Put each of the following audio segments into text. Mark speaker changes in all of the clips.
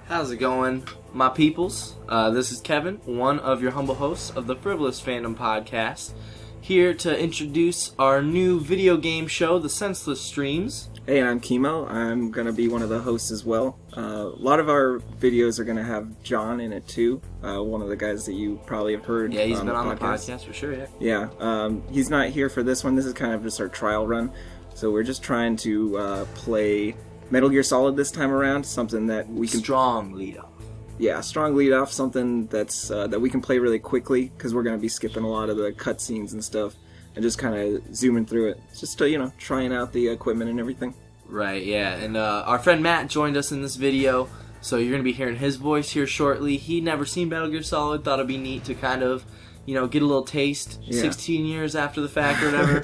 Speaker 1: How's it going, my peoples? This is Kevin, one of your humble hosts of the Frivolous Fandom podcast, here to introduce our new video game show, the Senseless Streams.
Speaker 2: Hey, I'm Kimo. I'm going to be one of the hosts as well. A lot of our videos are going to have John in it too, one of the guys that you probably have heard.
Speaker 1: Yeah, he's been on the podcast for sure, yeah.
Speaker 2: Yeah, he's not here for this one. This is kind of just our trial run. So we're just trying to play Metal Gear Solid this time around, something that we can...
Speaker 1: Strong lead off.
Speaker 2: Yeah, strong lead off, something that's that we can play really quickly, because we're going to be skipping a lot of the cutscenes and stuff, and just kind of zooming through it. Just to, trying out the equipment and everything.
Speaker 1: Right, yeah, and our friend Matt joined us in this video, so you're going to be hearing his voice here shortly. He'd never seen Metal Gear Solid, thought it'd be neat to kind of... get a little taste 16 years after the fact or whatever.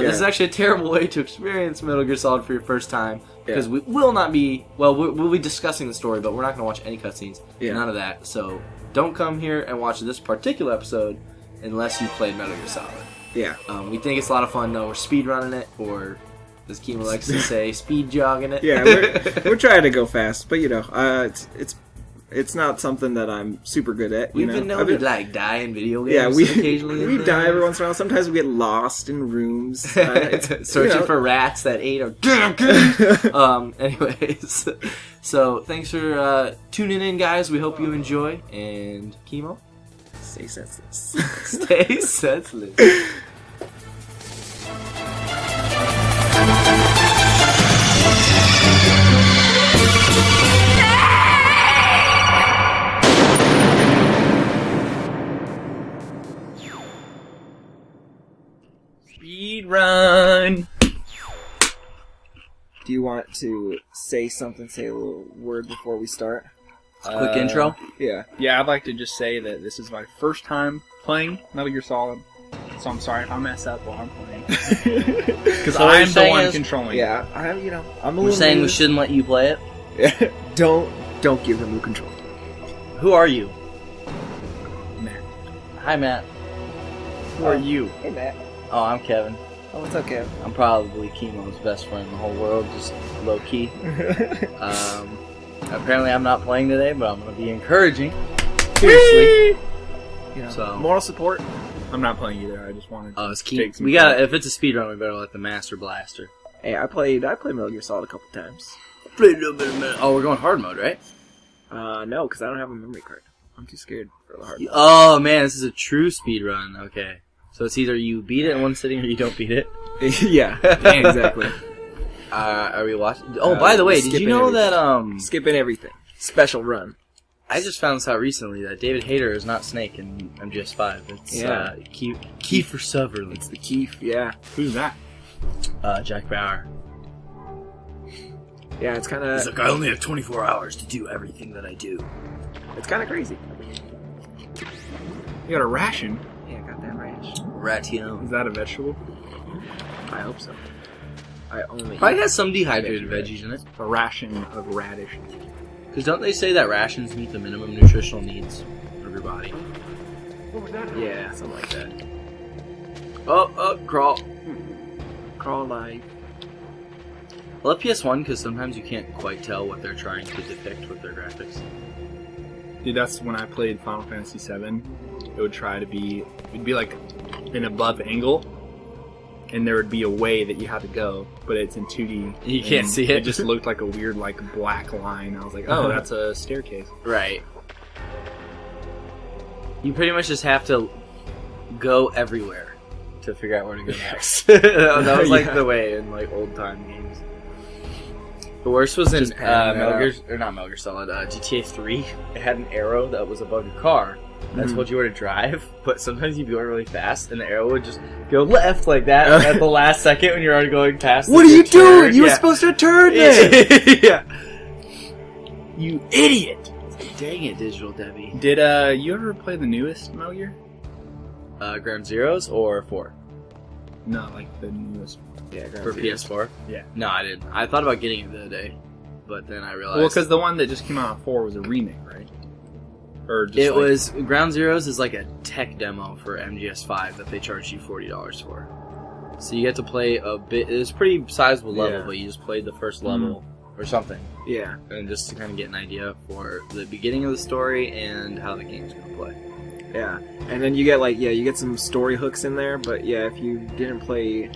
Speaker 1: This is actually a terrible way to experience Metal Gear Solid for your first time. Because we will not be... Well, we'll be discussing the story, but we're not going to watch any cutscenes. Yeah. None of that. So don't come here and watch this particular episode unless you've played Metal Gear Solid. Yeah. We think it's a lot of fun, though. We're speedrunning it, or... as Kimo likes to say, speed jogging it. Yeah,
Speaker 2: we're trying to go fast, but it's not something that I'm super good at.
Speaker 1: We've been known to die in video games.
Speaker 2: Yeah,
Speaker 1: occasionally
Speaker 2: we die every once in a while. Sometimes we get lost in rooms,
Speaker 1: searching for rats that ate our. Anyways, so thanks for tuning in, guys. We hope you enjoy. And Kimo,
Speaker 2: stay senseless.
Speaker 1: Stay senseless.
Speaker 2: Run. Do you want to say something? Say a little word before we start.
Speaker 1: Quick intro.
Speaker 2: Yeah.
Speaker 3: I'd like to just say that this is my first time playing Metal Gear Solid, so I'm sorry if I mess up while I'm playing. Because
Speaker 1: so
Speaker 3: I'm the one controlling.
Speaker 2: Yeah, I'm a little.
Speaker 1: We're saying we shouldn't let you play it.
Speaker 2: Yeah. Don't give him the control.
Speaker 1: Who are you?
Speaker 3: Matt.
Speaker 1: Hi, Matt.
Speaker 3: Who are you?
Speaker 2: Hey, Matt.
Speaker 1: Oh, I'm Kevin.
Speaker 2: Oh, what's up, Kevin?
Speaker 1: I'm probably Kimo's best friend in the whole world, just low-key. Apparently I'm not playing today, but I'm going to be encouraging. Seriously.
Speaker 2: So, moral support.
Speaker 3: I'm not playing either. I just wanted to
Speaker 1: take some time. If it's a speedrun, we better let the master blaster.
Speaker 2: Hey, I played Metal Gear Solid a couple times.
Speaker 1: Played a little bit of Metal. Oh, we're going hard mode, right?
Speaker 2: No, because I don't have a memory card. I'm too scared for the hard mode.
Speaker 1: Oh, man, this is a true speedrun. Okay. So it's either you beat it in one sitting or you don't beat it?
Speaker 2: Yeah, exactly.
Speaker 1: Are we watching? Oh, by the way, did you know that...
Speaker 2: Skipping everything. Special run.
Speaker 1: I just found this out recently, that David Hayter is not Snake in MGS5. It's Kiefer Sutherland.
Speaker 2: It's the Keef, yeah.
Speaker 3: Who's that?
Speaker 1: Jack Bauer.
Speaker 2: Yeah, it's kind of...
Speaker 1: He's like, I only have 24 hours to do everything that I do.
Speaker 2: It's kind of crazy.
Speaker 3: You got a ration?
Speaker 2: Yeah, I got that rash.
Speaker 1: Ration.
Speaker 3: Is that a vegetable?
Speaker 2: I hope so. I only
Speaker 1: probably has some dehydrated veggies in it.
Speaker 3: A ration of radish.
Speaker 1: Because don't they say that rations meet the minimum nutritional needs of your body?
Speaker 2: Yeah, something like that.
Speaker 1: Up, crawl.
Speaker 2: Crawl life.
Speaker 1: I love PS1 because sometimes you can't quite tell what they're trying to depict with their graphics.
Speaker 3: Dude, that's when I played Final Fantasy VII. It would try to be... It'd be like an above angle, and there would be a way that you had to go, but it's in 2D.
Speaker 1: You can't see it.
Speaker 3: It just looked like a weird, black line. I was like, oh, that's a staircase.
Speaker 1: Right. You pretty much just have to go everywhere to figure out where to go next. That was the way in old-time games. The worst was in Metal Gear Solid, GTA 3. It had an arrow that was above your car that told you where to drive, but sometimes you'd be going really fast, and the arrow would just go left like that at the last second when you're already going past.
Speaker 2: What are you doing? You were supposed to turn it!
Speaker 1: Yeah. You idiot! Dang it, Digital Debbie.
Speaker 3: Did you ever play the newest Metal Gear?
Speaker 1: Ground Zeroes or 4?
Speaker 3: No, the newest.
Speaker 1: Yeah, for PS4?
Speaker 3: Yeah.
Speaker 1: No, I didn't. I thought about getting it the other day, but then I realized...
Speaker 3: Well, because the one that just came out on 4 was a remake, right?
Speaker 1: Or just was... Ground Zeroes is like a tech demo for MGS5 that they charged you $40 for. So you get to play a bit... It was a pretty sizable level, but you just played the first level. or something.
Speaker 2: Yeah.
Speaker 1: And just to kind of get an idea for the beginning of the story and how the game's going to play.
Speaker 2: Yeah. And then you get you get some story hooks in there, but yeah, if you didn't play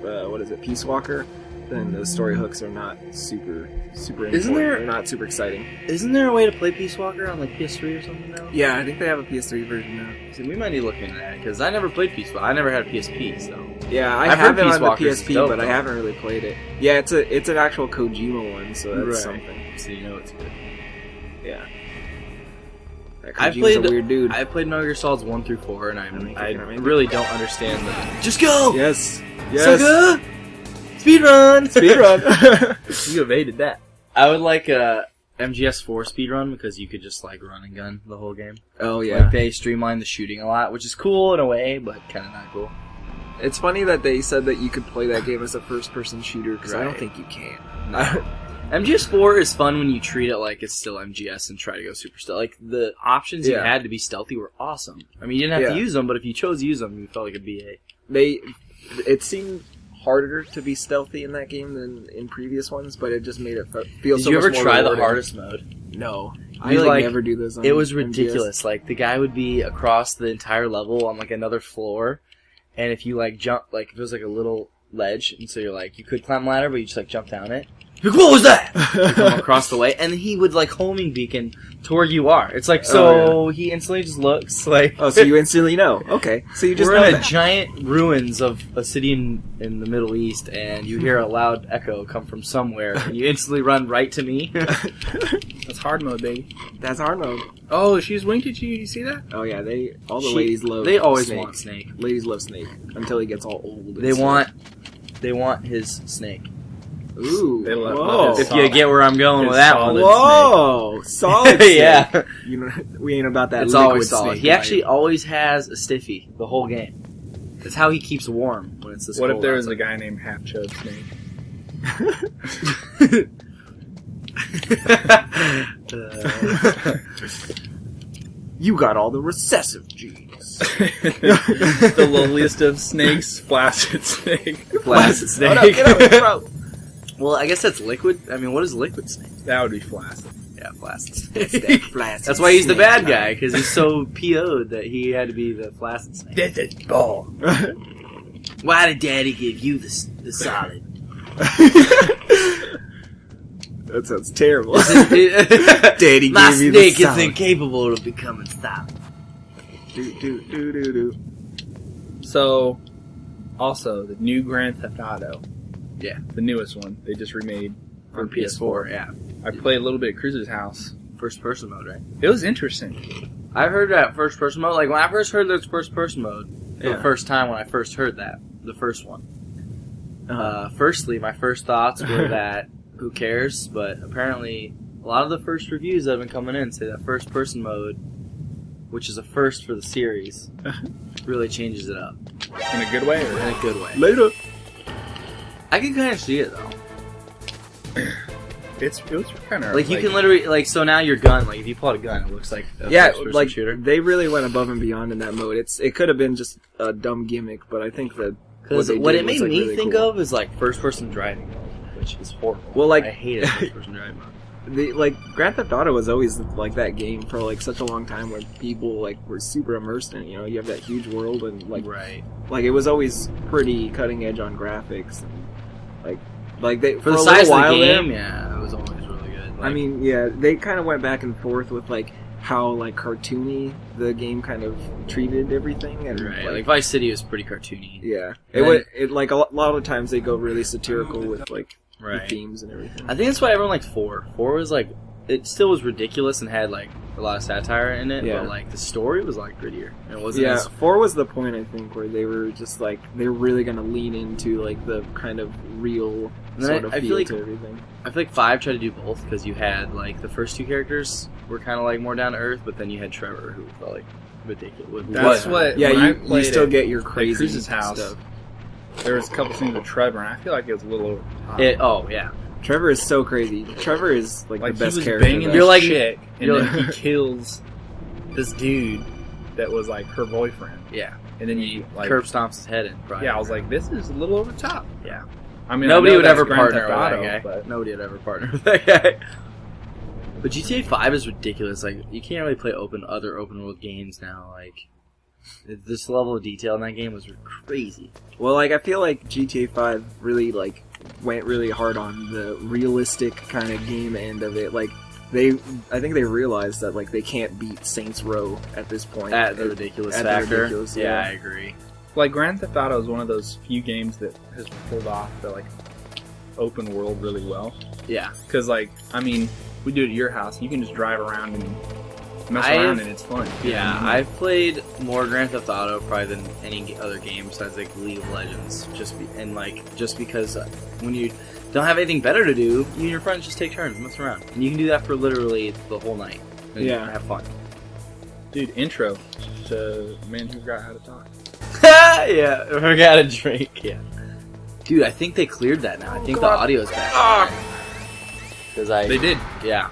Speaker 2: what is it, Peace Walker, then the story hooks are not super they're not super exciting.
Speaker 1: Isn't there a way to play Peace Walker on like PS3 or something now?
Speaker 2: Yeah, I think they have a PS3 version now.
Speaker 1: See, we might need to look into that because I never played Peace Walker. I never had a PSP, so
Speaker 2: yeah, I
Speaker 1: I've
Speaker 2: have
Speaker 1: heard
Speaker 2: it
Speaker 1: Peace
Speaker 2: on the
Speaker 1: Walker's
Speaker 2: PSP,
Speaker 1: dope,
Speaker 2: but I
Speaker 1: though.
Speaker 2: haven't really played it. Yeah, it's an actual Kojima one, so that's something.
Speaker 1: So you know it's good.
Speaker 2: Yeah.
Speaker 1: I
Speaker 2: Kojima's
Speaker 1: played
Speaker 2: a weird dude.
Speaker 1: I played Metal Gear Solids 1 through 4, and I
Speaker 2: amazing.
Speaker 1: really don't understand the. Just go.
Speaker 2: Yes.
Speaker 1: Sucker! Speedrun!
Speaker 2: Speedrun!
Speaker 3: You evaded that.
Speaker 1: I would like a MGS4 speedrun because you could just like run and gun the whole game.
Speaker 2: Oh, yeah.
Speaker 1: Like they streamline the shooting a lot, which is cool in a way, but kind of not cool.
Speaker 2: It's funny that they said that you could play that game as a first-person shooter, because I don't
Speaker 1: Right.
Speaker 2: think you can.
Speaker 1: MGS4 is fun when you treat it like it's still MGS and try to go super stealth. Like, the options you
Speaker 2: Yeah.
Speaker 1: had to be stealthy were awesome. I mean, you didn't have to use them, but if you chose to use them, you felt like a BA.
Speaker 2: It seemed harder to be stealthy in that game than in previous ones, but it just made it feel
Speaker 1: Did
Speaker 2: so
Speaker 1: you
Speaker 2: much
Speaker 1: ever
Speaker 2: more
Speaker 1: try the
Speaker 2: rewarding.
Speaker 1: hardest mode?
Speaker 2: No. I
Speaker 1: You, like,
Speaker 2: never do those on
Speaker 1: It was
Speaker 2: MGS.
Speaker 1: ridiculous. Like, the guy would be across the entire level on, like, another floor, and if you, like, jump, like, if it was, like, a little ledge, and so you're, like, you could climb a ladder, but you just, like, jump down it. You're like, what was that? You come across the way, and he would, like, homing beacon to where you are. It's like, so he instantly just looks, like...
Speaker 2: Oh, so you instantly know. Okay. So you just
Speaker 1: We're
Speaker 2: know
Speaker 1: in a
Speaker 2: that.
Speaker 1: giant ruins of a city in the Middle East, and you hear a loud echo come from somewhere, and you instantly run right to me.
Speaker 3: That's hard mode, baby.
Speaker 2: That's hard mode.
Speaker 3: Oh, she's winked at you. You see that?
Speaker 2: Oh, yeah. All the ladies love
Speaker 1: They always
Speaker 2: Snake.
Speaker 1: want Snake.
Speaker 2: Ladies love Snake until he gets all old. and
Speaker 1: They
Speaker 2: stuff.
Speaker 1: want his Snake.
Speaker 2: Ooh.
Speaker 3: They love
Speaker 2: Whoa.
Speaker 3: his
Speaker 1: If you get where I'm going with that
Speaker 3: solid
Speaker 1: one.
Speaker 2: Whoa. Solid Snake.
Speaker 1: Yeah.
Speaker 2: You know, we ain't about that
Speaker 1: It's
Speaker 2: liquid
Speaker 1: always solid.
Speaker 2: Snake.
Speaker 1: He actually always has a stiffy the whole game. That's how he keeps warm when it's this
Speaker 3: What
Speaker 1: cold
Speaker 3: if there was a
Speaker 1: outside.
Speaker 3: guy named Half Chub Snake?
Speaker 2: You got all the recessive genes.
Speaker 3: The lowliest of snakes, Flaccid Snake.
Speaker 1: Flaccid Snake.
Speaker 2: Oh, no, get out, bro.
Speaker 1: Well, I guess that's liquid. I mean, what is liquid snake?
Speaker 3: That would be Flaccid.
Speaker 1: Yeah, flaccid
Speaker 2: That's
Speaker 1: snake.
Speaker 2: that flaccid
Speaker 1: That's why he's the
Speaker 2: snake
Speaker 1: bad
Speaker 2: line.
Speaker 1: guy, because he's so PO'd that he had to be the flaccid snake.
Speaker 3: This is ball.
Speaker 1: Why did Daddy give you the solid?
Speaker 2: That sounds terrible.
Speaker 1: Daddy My
Speaker 2: gave you the
Speaker 1: snake is
Speaker 2: solid.
Speaker 1: incapable of becoming solid.
Speaker 2: Do.
Speaker 3: So, also, the new Grand Theft Auto.
Speaker 1: Yeah.
Speaker 3: The newest one. They just remade
Speaker 1: On PS4, yeah.
Speaker 3: I played a little bit of Cruz's House.
Speaker 1: First person mode, right?
Speaker 3: It was interesting.
Speaker 1: I heard that first person mode. Like, when I first heard there's first person mode, for
Speaker 2: Yeah.
Speaker 1: the first time when I first heard that, the first one. Firstly, my first thoughts were that, who cares? But apparently, a lot of the first reviews that have been coming in say that first person mode, which is a first for the series, really changes it up.
Speaker 3: In a good way?
Speaker 1: In
Speaker 3: Or?
Speaker 1: a good way.
Speaker 2: Later.
Speaker 1: I can kind of see it, though.
Speaker 3: It was kind of
Speaker 1: Like, you can literally, like, so now your gun, like, if you pull out a gun, it looks like a
Speaker 2: Yeah,
Speaker 1: first-person
Speaker 2: like
Speaker 1: shooter.
Speaker 2: they really went above and beyond in that mode. It could have been just a dumb gimmick, but I think that
Speaker 1: Because
Speaker 2: they
Speaker 1: what
Speaker 2: did
Speaker 1: it made
Speaker 2: was, like,
Speaker 1: me
Speaker 2: really
Speaker 1: think
Speaker 2: cool.
Speaker 1: of is, like, first-person driving mode, which is horrible.
Speaker 2: Well, like-
Speaker 1: I hated first-person driving mode.
Speaker 2: Grand Theft Auto was always like that game for like such a long time, where people like were super immersed in it. You know, you have that huge world, and
Speaker 1: Right.
Speaker 2: like it was always pretty cutting edge on graphics, and like they
Speaker 1: For the
Speaker 2: a
Speaker 1: size
Speaker 2: little
Speaker 1: of the
Speaker 2: while there,
Speaker 1: game, yeah, it was always really good.
Speaker 2: I mean, yeah, they kind of went back and forth with like how like cartoony the game kind of treated everything, and
Speaker 1: right. Like, Vice City was pretty cartoony.
Speaker 2: yeah,
Speaker 1: And
Speaker 2: it like a lot of times they go really satirical with like the
Speaker 1: Right.
Speaker 2: themes and everything.
Speaker 1: I think that's why everyone liked 4. 4 was, like, it still was ridiculous and had, like, a lot of satire in it,
Speaker 2: Yeah.
Speaker 1: but, like, the story was, like, grittier. And it wasn't
Speaker 2: Yeah,
Speaker 1: as...
Speaker 2: 4 was the point, I think, where they were just like they're really gonna lean into like the kind of real
Speaker 1: And then
Speaker 2: sort of
Speaker 1: I feel
Speaker 2: feel
Speaker 1: like-
Speaker 2: to everything.
Speaker 1: I feel like 5 tried to do both, because you had, like, the first 2 characters were kind of, like, more down to earth, but then you had Trevor, who felt, like, ridiculous.
Speaker 3: That's what.
Speaker 2: Yeah,
Speaker 3: when I
Speaker 2: you
Speaker 3: played
Speaker 2: still
Speaker 3: it,
Speaker 2: get your
Speaker 3: at
Speaker 2: crazy
Speaker 3: Cruz's house.
Speaker 2: stuff.
Speaker 3: There was a couple scenes with Trevor, and I feel like it was a little over the top.
Speaker 1: Oh, yeah.
Speaker 2: Trevor is so crazy. Trevor is like the
Speaker 3: Like,
Speaker 2: best
Speaker 3: he was
Speaker 2: character.
Speaker 3: banging
Speaker 2: though.
Speaker 3: this
Speaker 1: You're like-
Speaker 3: chick, and
Speaker 1: you're
Speaker 3: then he kills this dude that was like her boyfriend,
Speaker 1: Yeah.
Speaker 3: and then you like
Speaker 1: Curb stomps his head in. Probably.
Speaker 3: yeah, I was like, this is a little over the top.
Speaker 1: Yeah.
Speaker 3: I mean,
Speaker 1: Nobody
Speaker 3: I know
Speaker 1: would
Speaker 3: that's
Speaker 1: ever
Speaker 3: Grand
Speaker 1: partner
Speaker 3: Theft
Speaker 1: with
Speaker 3: Auto,
Speaker 1: that guy.
Speaker 3: but
Speaker 1: Nobody would ever partner with that guy. But GTA 5 is ridiculous. Like, you can't really play other open world games now. Like, this level of detail in that game was crazy.
Speaker 2: Well, like, I feel like GTA 5 really, like, went really hard on the realistic kind of game end of it. Like, I think they realized that, like, they can't beat Saints Row at this point.
Speaker 1: At the ridiculous
Speaker 2: at
Speaker 1: factor.
Speaker 2: the ridiculous,
Speaker 1: yeah, I agree.
Speaker 3: like Grand Theft Auto is one of those few games that has pulled off the like open world really well.
Speaker 1: Yeah,
Speaker 3: Because like, I mean, we do it at your house. You can just drive around and mess around, and it's fun.
Speaker 1: yeah. I've played more Grand Theft Auto probably than any other game besides like League of Legends. Just because when you don't have anything better to do, you and your friends just take turns and mess around, and you can do that for literally the whole night. And
Speaker 2: Yeah.
Speaker 1: have fun.
Speaker 3: Dude, intro to Man Who Forgot How to Talk.
Speaker 1: Yeah, forgot a drink. Yeah, dude, I think they cleared that now. I think the audio's back. Because
Speaker 3: They did.
Speaker 1: Yeah.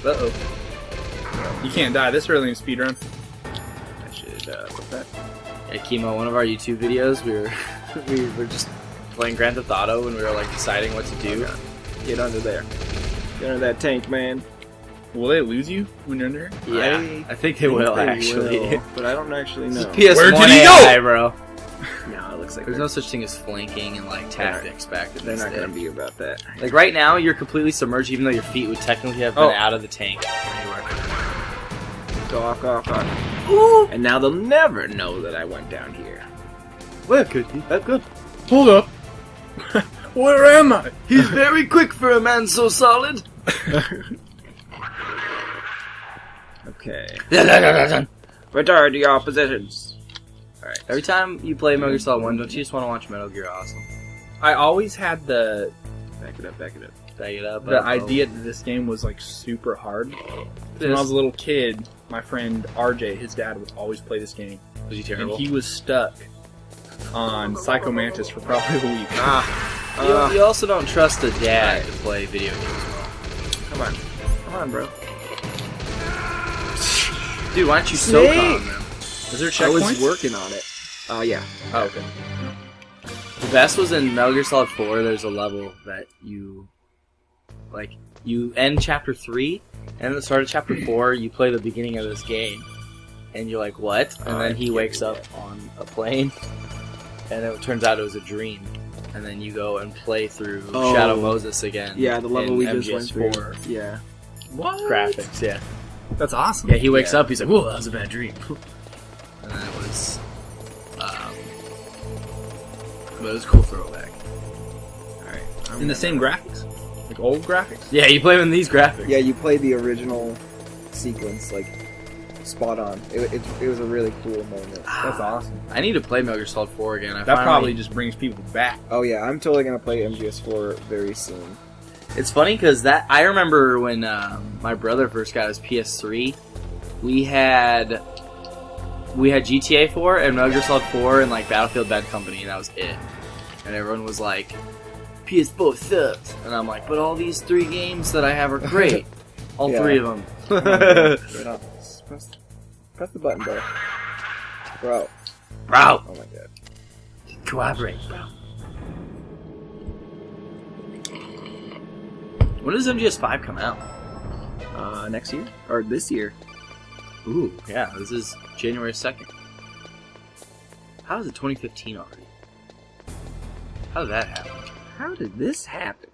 Speaker 3: Uh-oh. You can't die this early in speedrun.
Speaker 1: I should put that. Yeah, Kimo, one of our YouTube videos, we were just playing Grand Theft Auto and we were like deciding what to do.
Speaker 2: Get under there. Get under that tank, man.
Speaker 3: Will they lose you when you're under?
Speaker 1: Yeah, I think they will actually.
Speaker 2: will, but I don't actually know.
Speaker 1: PS1
Speaker 3: Where did he
Speaker 1: AI,
Speaker 3: go?
Speaker 1: bro.
Speaker 2: No, it looks like
Speaker 1: There's no such thing as flanking and like tactics back in
Speaker 2: they're
Speaker 1: this
Speaker 2: not
Speaker 1: day.
Speaker 2: going to be about that.
Speaker 1: Like right now, you're completely submerged, even though your feet would technically have been
Speaker 3: Oh.
Speaker 1: out of the tank.
Speaker 2: Gawk.
Speaker 1: Ooh,
Speaker 2: And now they'll never know that I went down here.
Speaker 1: where could he have gone?
Speaker 3: Hold up. Where am I?
Speaker 1: He's very quick for a man so solid.
Speaker 2: Okay.
Speaker 1: Every
Speaker 2: Return to your positions. Alright.
Speaker 1: time you play Metal Gear Solid 1, don't you just want to watch Metal Gear Awesome?
Speaker 3: I always had the
Speaker 2: Back it up.
Speaker 1: Back it up.
Speaker 3: the idea that this game was like super hard. When I was a little kid, my friend RJ, his dad would always play this game,
Speaker 1: Was he
Speaker 3: and
Speaker 1: terrible?
Speaker 3: he was stuck on Psycho Mantis for probably a week.
Speaker 1: You also don't trust a dad to play video games well.
Speaker 2: Come on, bro.
Speaker 1: Dude, why don't you
Speaker 2: Snake!
Speaker 1: SOCOM them?
Speaker 3: Is there
Speaker 2: I
Speaker 3: checkpoints?
Speaker 2: was working on it. Yeah.
Speaker 3: Oh, okay.
Speaker 1: The best was in Metal Gear Solid 4, there's a level that you end chapter 3, and at the start of chapter 4, you play the beginning of this game. And you're like, what? And then he wakes up on a plane, and it turns out it was a dream. And then you go and play through Shadow Moses again.
Speaker 2: Yeah, the level
Speaker 1: in
Speaker 2: we just went through.
Speaker 1: MGS4
Speaker 2: Yeah.
Speaker 3: What?
Speaker 1: graphics, yeah.
Speaker 3: That's awesome.
Speaker 1: Yeah, he wakes up, he's like, whoa, that was a bad dream. And then it was, but it was a cool throwback.
Speaker 2: Alright.
Speaker 3: In the same graphics, like old graphics.
Speaker 1: Yeah, you play with these graphics.
Speaker 2: Yeah, you played the original sequence, like, spot on. It was a really cool moment.
Speaker 3: That's awesome.
Speaker 1: I need to play Metal Gear Solid 4 again.
Speaker 3: That probably just brings people back.
Speaker 2: Oh yeah, I'm totally gonna play MGS4 very soon.
Speaker 1: It's funny because I remember when my brother first got his PS3, we had GTA 4 and Metal Gear Solid 4 and like Battlefield Bad Company, and that was it. And everyone was like, PS4 sucks. And I'm like, but all these 3 games that I have are great. All
Speaker 2: Yeah.
Speaker 1: 3 of them.
Speaker 2: Right on. Just press the button, bro. Bro.
Speaker 1: Bro,
Speaker 2: Oh my god.
Speaker 1: cooperate, bro. When does MGS5 come out?
Speaker 2: Next year? Or this year?
Speaker 1: Ooh, yeah, this is January 2nd. How is it 2015 already? How did that happen?
Speaker 2: How did this happen?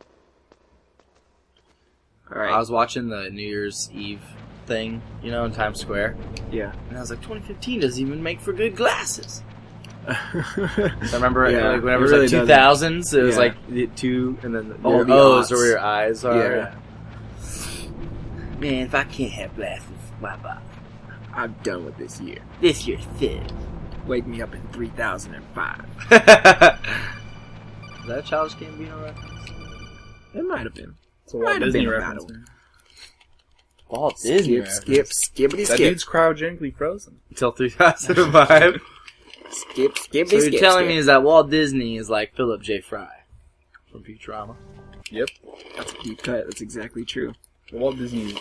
Speaker 2: Alright.
Speaker 1: I was watching the New Year's Eve thing, you know, in Times Square,
Speaker 2: Yeah.
Speaker 1: and I was like, 2015 doesn't even make for good glasses. So I remember,
Speaker 2: Yeah,
Speaker 1: like, whenever
Speaker 2: it
Speaker 1: it
Speaker 2: really
Speaker 1: was like 2000s, it was
Speaker 2: Yeah.
Speaker 1: like the 2, and then
Speaker 2: All
Speaker 1: your
Speaker 2: the
Speaker 1: O's
Speaker 2: odds.
Speaker 1: are where your eyes are.
Speaker 2: Yeah.
Speaker 1: Man, if I can't have glasses, why bother?
Speaker 2: I'm done with this year.
Speaker 1: This year's fit.
Speaker 2: Wake me up in 3005.
Speaker 1: Is that a Childish Gambino reference?
Speaker 2: It might have been.
Speaker 3: It's a Walt
Speaker 2: Might have
Speaker 3: Disney
Speaker 2: been a
Speaker 3: reference.
Speaker 2: battle.
Speaker 3: Man.
Speaker 1: Walt Disney
Speaker 2: Skippity
Speaker 3: That
Speaker 2: skip.
Speaker 3: dude's cryogenically frozen.
Speaker 1: Until 3005.
Speaker 2: Skippity
Speaker 1: So
Speaker 2: skip.
Speaker 1: you're telling me is that Walt Disney is like Philip J. Fry from Futurama?
Speaker 3: Yep.
Speaker 2: That's a deep cut. That's exactly true.
Speaker 3: Walt Disney,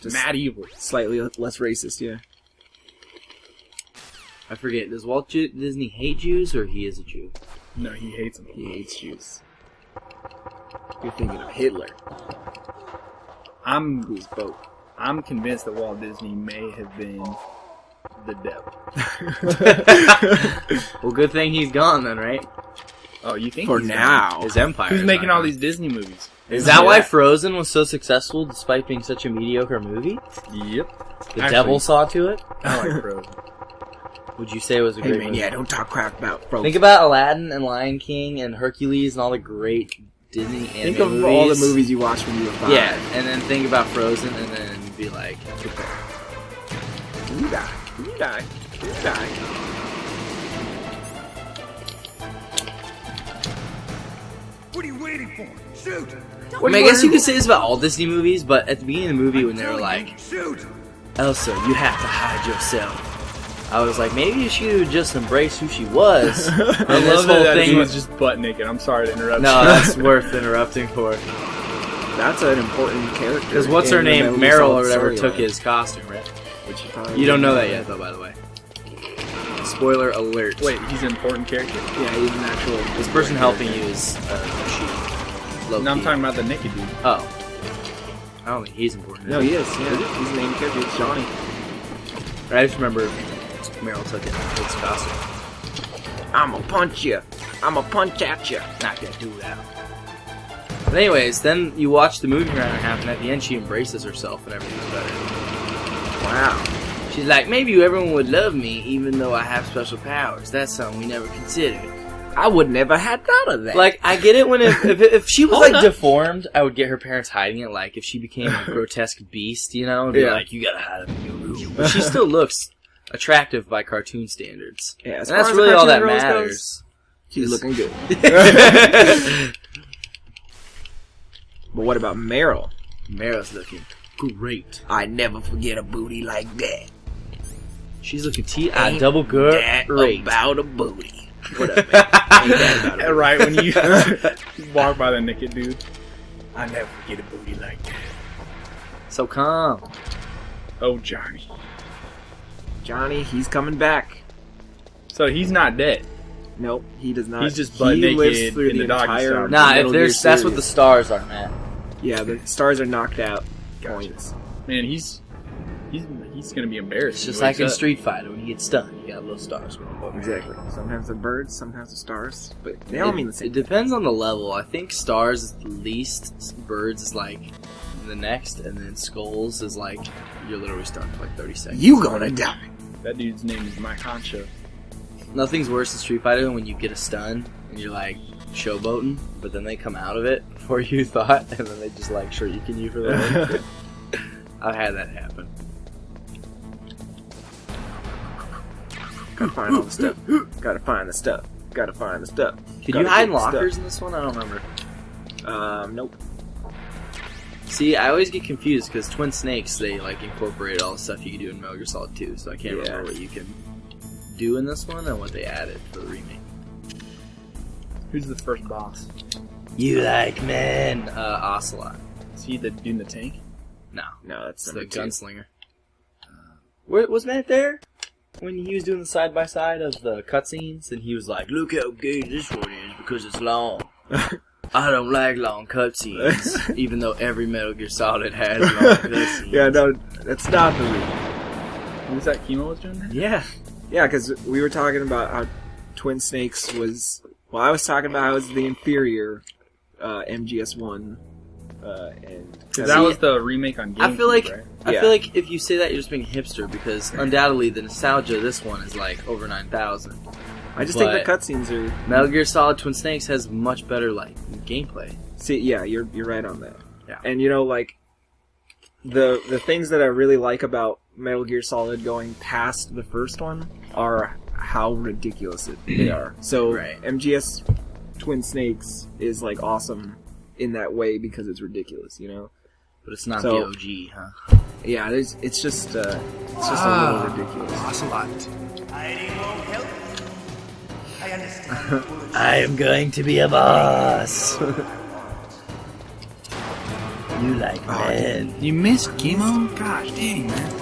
Speaker 2: Just
Speaker 3: mad evil.
Speaker 2: slightly less racist, yeah.
Speaker 1: I forget. Does Walt Disney hate Jews or he is a Jew?
Speaker 3: No, he hates them.
Speaker 2: He hates Jews. You're thinking of Hitler, who's both.
Speaker 3: I'm convinced that Walt Disney may have been the devil.
Speaker 1: Well, good thing he's gone then, right?
Speaker 3: Oh, you think
Speaker 2: For
Speaker 3: he's
Speaker 2: now.
Speaker 1: His empire.
Speaker 3: Who's
Speaker 1: is
Speaker 3: making
Speaker 1: not
Speaker 3: all
Speaker 1: gone.
Speaker 3: these Disney movies?
Speaker 1: Is that why Frozen was so successful despite being such a mediocre movie?
Speaker 3: Yep.
Speaker 1: The
Speaker 3: Actually,
Speaker 1: devil saw to it?
Speaker 3: I like Frozen.
Speaker 1: Would you say it was a
Speaker 2: Hey
Speaker 1: great
Speaker 2: man,
Speaker 1: movie?
Speaker 2: yeah, don't talk crap about Frozen.
Speaker 1: Think about Aladdin and Lion King and Hercules and all the great Disney animated
Speaker 2: Think of
Speaker 1: movies.
Speaker 2: all the movies you watched when you were 5.
Speaker 1: Yeah, and then think about Frozen and then be like,
Speaker 2: You die. You die. You die.
Speaker 4: What are you waiting for? Shoot!
Speaker 1: I mean, I guess you could say this about all Disney movies, but at the beginning of the movie when they were like,
Speaker 4: Shoot!
Speaker 1: Elsa, you have to hide yourself. I was like, maybe she would just embrace who she was.
Speaker 3: I
Speaker 1: And this
Speaker 3: love
Speaker 1: whole
Speaker 3: that
Speaker 1: thing
Speaker 3: he was just butt naked. I'm sorry to interrupt
Speaker 1: No,
Speaker 3: you.
Speaker 1: that's worth interrupting for.
Speaker 2: That's an important character.
Speaker 1: Because what's her
Speaker 2: in the
Speaker 1: name?
Speaker 2: Metal Gear
Speaker 1: Meryl
Speaker 2: Solid
Speaker 1: or whatever
Speaker 2: storyline.
Speaker 1: took his costume, right?
Speaker 2: Which
Speaker 1: You don't know that yet, though, by the way. Spoiler alert.
Speaker 3: Wait, he's an important character?
Speaker 2: Yeah, he's an actual.
Speaker 1: This person helping you is she. Low
Speaker 3: No, I'm
Speaker 1: key.
Speaker 3: talking about the naked dude.
Speaker 1: Oh. I don't think he's important.
Speaker 2: No, he is. Yeah, he's the main character. It's Johnny.
Speaker 1: I just remember Meryl took his costume.
Speaker 2: I'ma punch you. I'ma punch at you.
Speaker 1: Not gonna do that. But anyways, then you watch the movie around and a half, and at the end she embraces herself and everything's better.
Speaker 2: Wow.
Speaker 1: She's like, maybe everyone would love me even though I have special powers. That's something we never considered.
Speaker 2: I would never have thought of that.
Speaker 1: Like, I get it when if she was
Speaker 2: Hold
Speaker 1: like
Speaker 2: up.
Speaker 1: deformed, I would get her parents hiding it. Like if she became a grotesque beast, you know, it'd be
Speaker 2: Yeah.
Speaker 1: like, you gotta hide it in your room. But she still looks attractive by cartoon standards.
Speaker 2: yeah, as
Speaker 1: And
Speaker 2: far
Speaker 1: that's
Speaker 2: as the
Speaker 1: really all that
Speaker 2: cartoon girls
Speaker 1: matters.
Speaker 2: goes, she's looking good. But what about Meryl?
Speaker 1: Meryl's looking great.
Speaker 2: I never forget a booty like that.
Speaker 1: She's looking
Speaker 2: Ain't
Speaker 1: double good.
Speaker 2: That
Speaker 1: Great.
Speaker 2: about a booty. What up, man? Ain't that about a booty?
Speaker 3: Right when you walk by the naked dude. I never get a booty like that.
Speaker 1: So calm.
Speaker 3: Oh, Johnny.
Speaker 2: Johnny, he's coming back.
Speaker 3: So he's not dead.
Speaker 2: Nope, he does not.
Speaker 3: He's just butt
Speaker 2: he
Speaker 3: naked
Speaker 2: lives through
Speaker 3: in
Speaker 2: the
Speaker 3: the doggy
Speaker 2: entire.
Speaker 3: style.
Speaker 1: Nah,
Speaker 2: Metal
Speaker 1: if
Speaker 2: Gear
Speaker 1: there's that's what the
Speaker 2: series.
Speaker 1: stars are, man.
Speaker 2: Yeah, the stars are knocked out.
Speaker 3: Gotcha.
Speaker 2: Points.
Speaker 3: Man, he's gonna be embarrassed.
Speaker 1: It's
Speaker 3: when
Speaker 1: just
Speaker 3: he
Speaker 1: like
Speaker 3: wakes
Speaker 1: in
Speaker 3: up.
Speaker 1: Street Fighter when you get stunned, you got little stars going over.
Speaker 2: Exactly. Sometimes they're birds, sometimes they're stars, but they all mean the same.
Speaker 1: It depends on the level. I think stars is the least, birds is like the next, and then skulls is like you're literally stunned for like 30 seconds.
Speaker 2: You gonna die.
Speaker 3: That dude's name is Mike Honcho.
Speaker 1: Nothing's worse in Street Fighter than when you get a stun and you're like showboating, but then they come out of it before you thought, and then they just like shuriken you for the win. I've had that happen.
Speaker 2: Gotta find all the stuff. Gotta find the stuff. Gotta find the stuff.
Speaker 1: Can
Speaker 2: Gotta
Speaker 1: you hide in
Speaker 2: get the
Speaker 1: lockers in this one? I don't remember.
Speaker 2: stuff. Nope.
Speaker 1: See, I always get confused because Twin Snakes, they like incorporated all the stuff you can do in Metal Gear Solid 2, so I can't remember what you can do in this one and what they added for the remake.
Speaker 3: Who's the first boss?
Speaker 1: You like men? Ocelot.
Speaker 3: Is he the dude in the tank?
Speaker 1: No,
Speaker 2: No, that's
Speaker 1: it's the
Speaker 2: number 2.
Speaker 1: gunslinger. Was Matt there when he was doing the side by side of the cutscenes? And he was like, "Look how gay this one is because it's long." I don't like long cutscenes, even though every Metal Gear Solid has long cutscenes.
Speaker 2: Yeah, no, that's not the reason.
Speaker 3: Who's that? Kimo was doing that?
Speaker 1: Yeah.
Speaker 2: Yeah, because we were talking about how Twin Snakes was. Well, I was talking about how it was the inferior MGS1, and
Speaker 3: That was the remake on GameCube,
Speaker 1: I feel like
Speaker 3: right?
Speaker 1: I
Speaker 2: Yeah.
Speaker 1: feel like if you say that, you're just being hipster because undoubtedly the nostalgia of this one is like over 9,000.
Speaker 2: I just think the
Speaker 1: but-
Speaker 2: cutscenes are.
Speaker 1: Metal Gear Solid Twin Snakes has much better like gameplay.
Speaker 2: See, yeah, you're right on that.
Speaker 1: Yeah.
Speaker 2: And you know, like the things that I really like about Metal Gear Solid going past the first one are how ridiculous they are. So
Speaker 1: Right.
Speaker 2: MGS Twin Snakes is like awesome in that way because it's ridiculous, you know.
Speaker 1: But it's not
Speaker 2: So-
Speaker 1: the OG, huh?
Speaker 2: Yeah, it's just a little ridiculous.
Speaker 1: Ocelot.
Speaker 4: I need more help. I understand.
Speaker 1: I am going to be a boss. You like men.
Speaker 3: You missed Kimo? Gosh dang, man.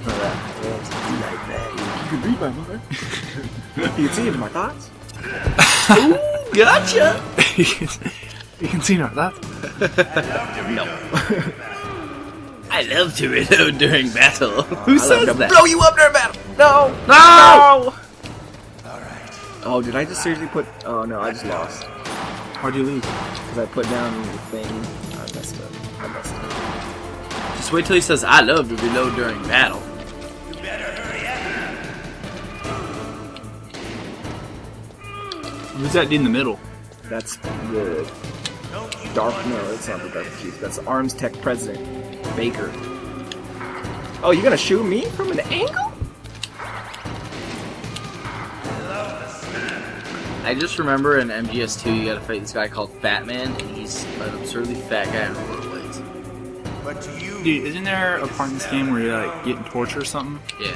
Speaker 1: You like men.
Speaker 2: could read my mind. You can see into my thoughts.
Speaker 1: Ooh, gotcha!
Speaker 3: You can see not that.
Speaker 1: I love to reload during battle. Who says that?
Speaker 2: Blow you up during battle. No.
Speaker 1: No!
Speaker 2: Oh, did I just seriously put? Oh no, I just lost
Speaker 3: How'd you lose?
Speaker 2: because I put down the thing. I messed up.
Speaker 1: Just wait till he says, I love to reload during battle.
Speaker 4: You better hurry up.
Speaker 3: Who's that dude in the middle?
Speaker 2: That's the dark. No, that's not the dark chief. That's the Arms Tech president, Baker. Oh, you're gonna shoot me from an angle?
Speaker 1: I just remember in MGS2 you gotta fight this guy called Fat Man, and he's an absurdly fat guy on rollerblades.
Speaker 4: But you
Speaker 3: Dude, isn't there a part in this game where you're like getting torture or something?
Speaker 1: Yeah.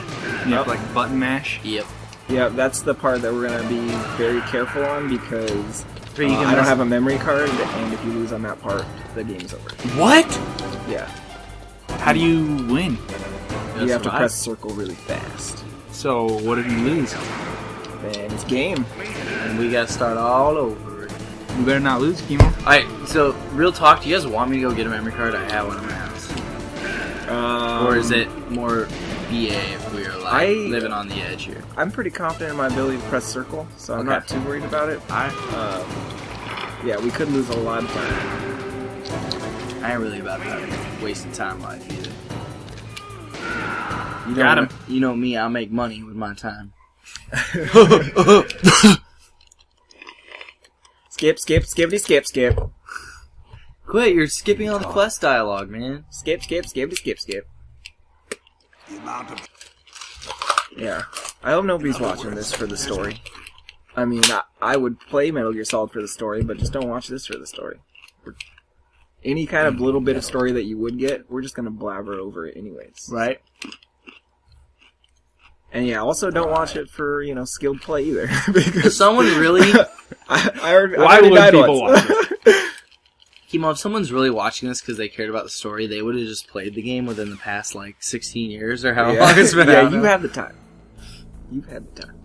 Speaker 3: You have to like button mash?
Speaker 1: Yep.
Speaker 2: Yeah, that's the part that we're gonna be very careful on because
Speaker 1: You can
Speaker 2: I don't
Speaker 1: mess-
Speaker 2: have a memory card, and if you lose on that part, the game's over.
Speaker 3: What?
Speaker 2: Yeah,
Speaker 3: How do you win?
Speaker 2: you have to
Speaker 1: survive.
Speaker 2: press circle really fast.
Speaker 3: So, what if you lose?
Speaker 2: Then it's game.
Speaker 1: And we gotta start all over again.
Speaker 3: You better not lose, Kimo.
Speaker 1: Alright, so real talk, do you guys want me to go get a memory card? I have one in my house. Or is it more BA if we are like living on the edge here?
Speaker 2: I'm pretty confident in my ability to press circle, so I'm
Speaker 1: Okay.
Speaker 2: not too worried about it.
Speaker 1: Alright.
Speaker 2: Yeah, we could lose a lot of time.
Speaker 1: I ain't really about that wasting time life either. You
Speaker 3: Got him.
Speaker 1: You know me, I'll make money with my time.
Speaker 2: Skip, skippity, skip.
Speaker 1: Quit, you're skipping all the quest dialogue, man.
Speaker 2: Skip, skippity, skip.
Speaker 4: the amount of
Speaker 2: Yeah. I hope nobody's watching this for the story. I mean, I would play Metal Gear Solid for the story, but just don't watch this for the story. Any kind of little bit of story that you would get, we're just gonna blabber over it anyways.
Speaker 1: Right?
Speaker 2: And yeah, also don't watch it for, skilled play either. Because
Speaker 1: If someone really...
Speaker 2: I already
Speaker 3: Why would
Speaker 2: died
Speaker 3: people
Speaker 2: once.
Speaker 3: watch it?
Speaker 1: Kimo, if someone's really watching this because they cared about the story, they would have just played the game within the past, 16 years or how long it's been
Speaker 2: Yeah,
Speaker 1: out.
Speaker 2: you have the time. You've had the time.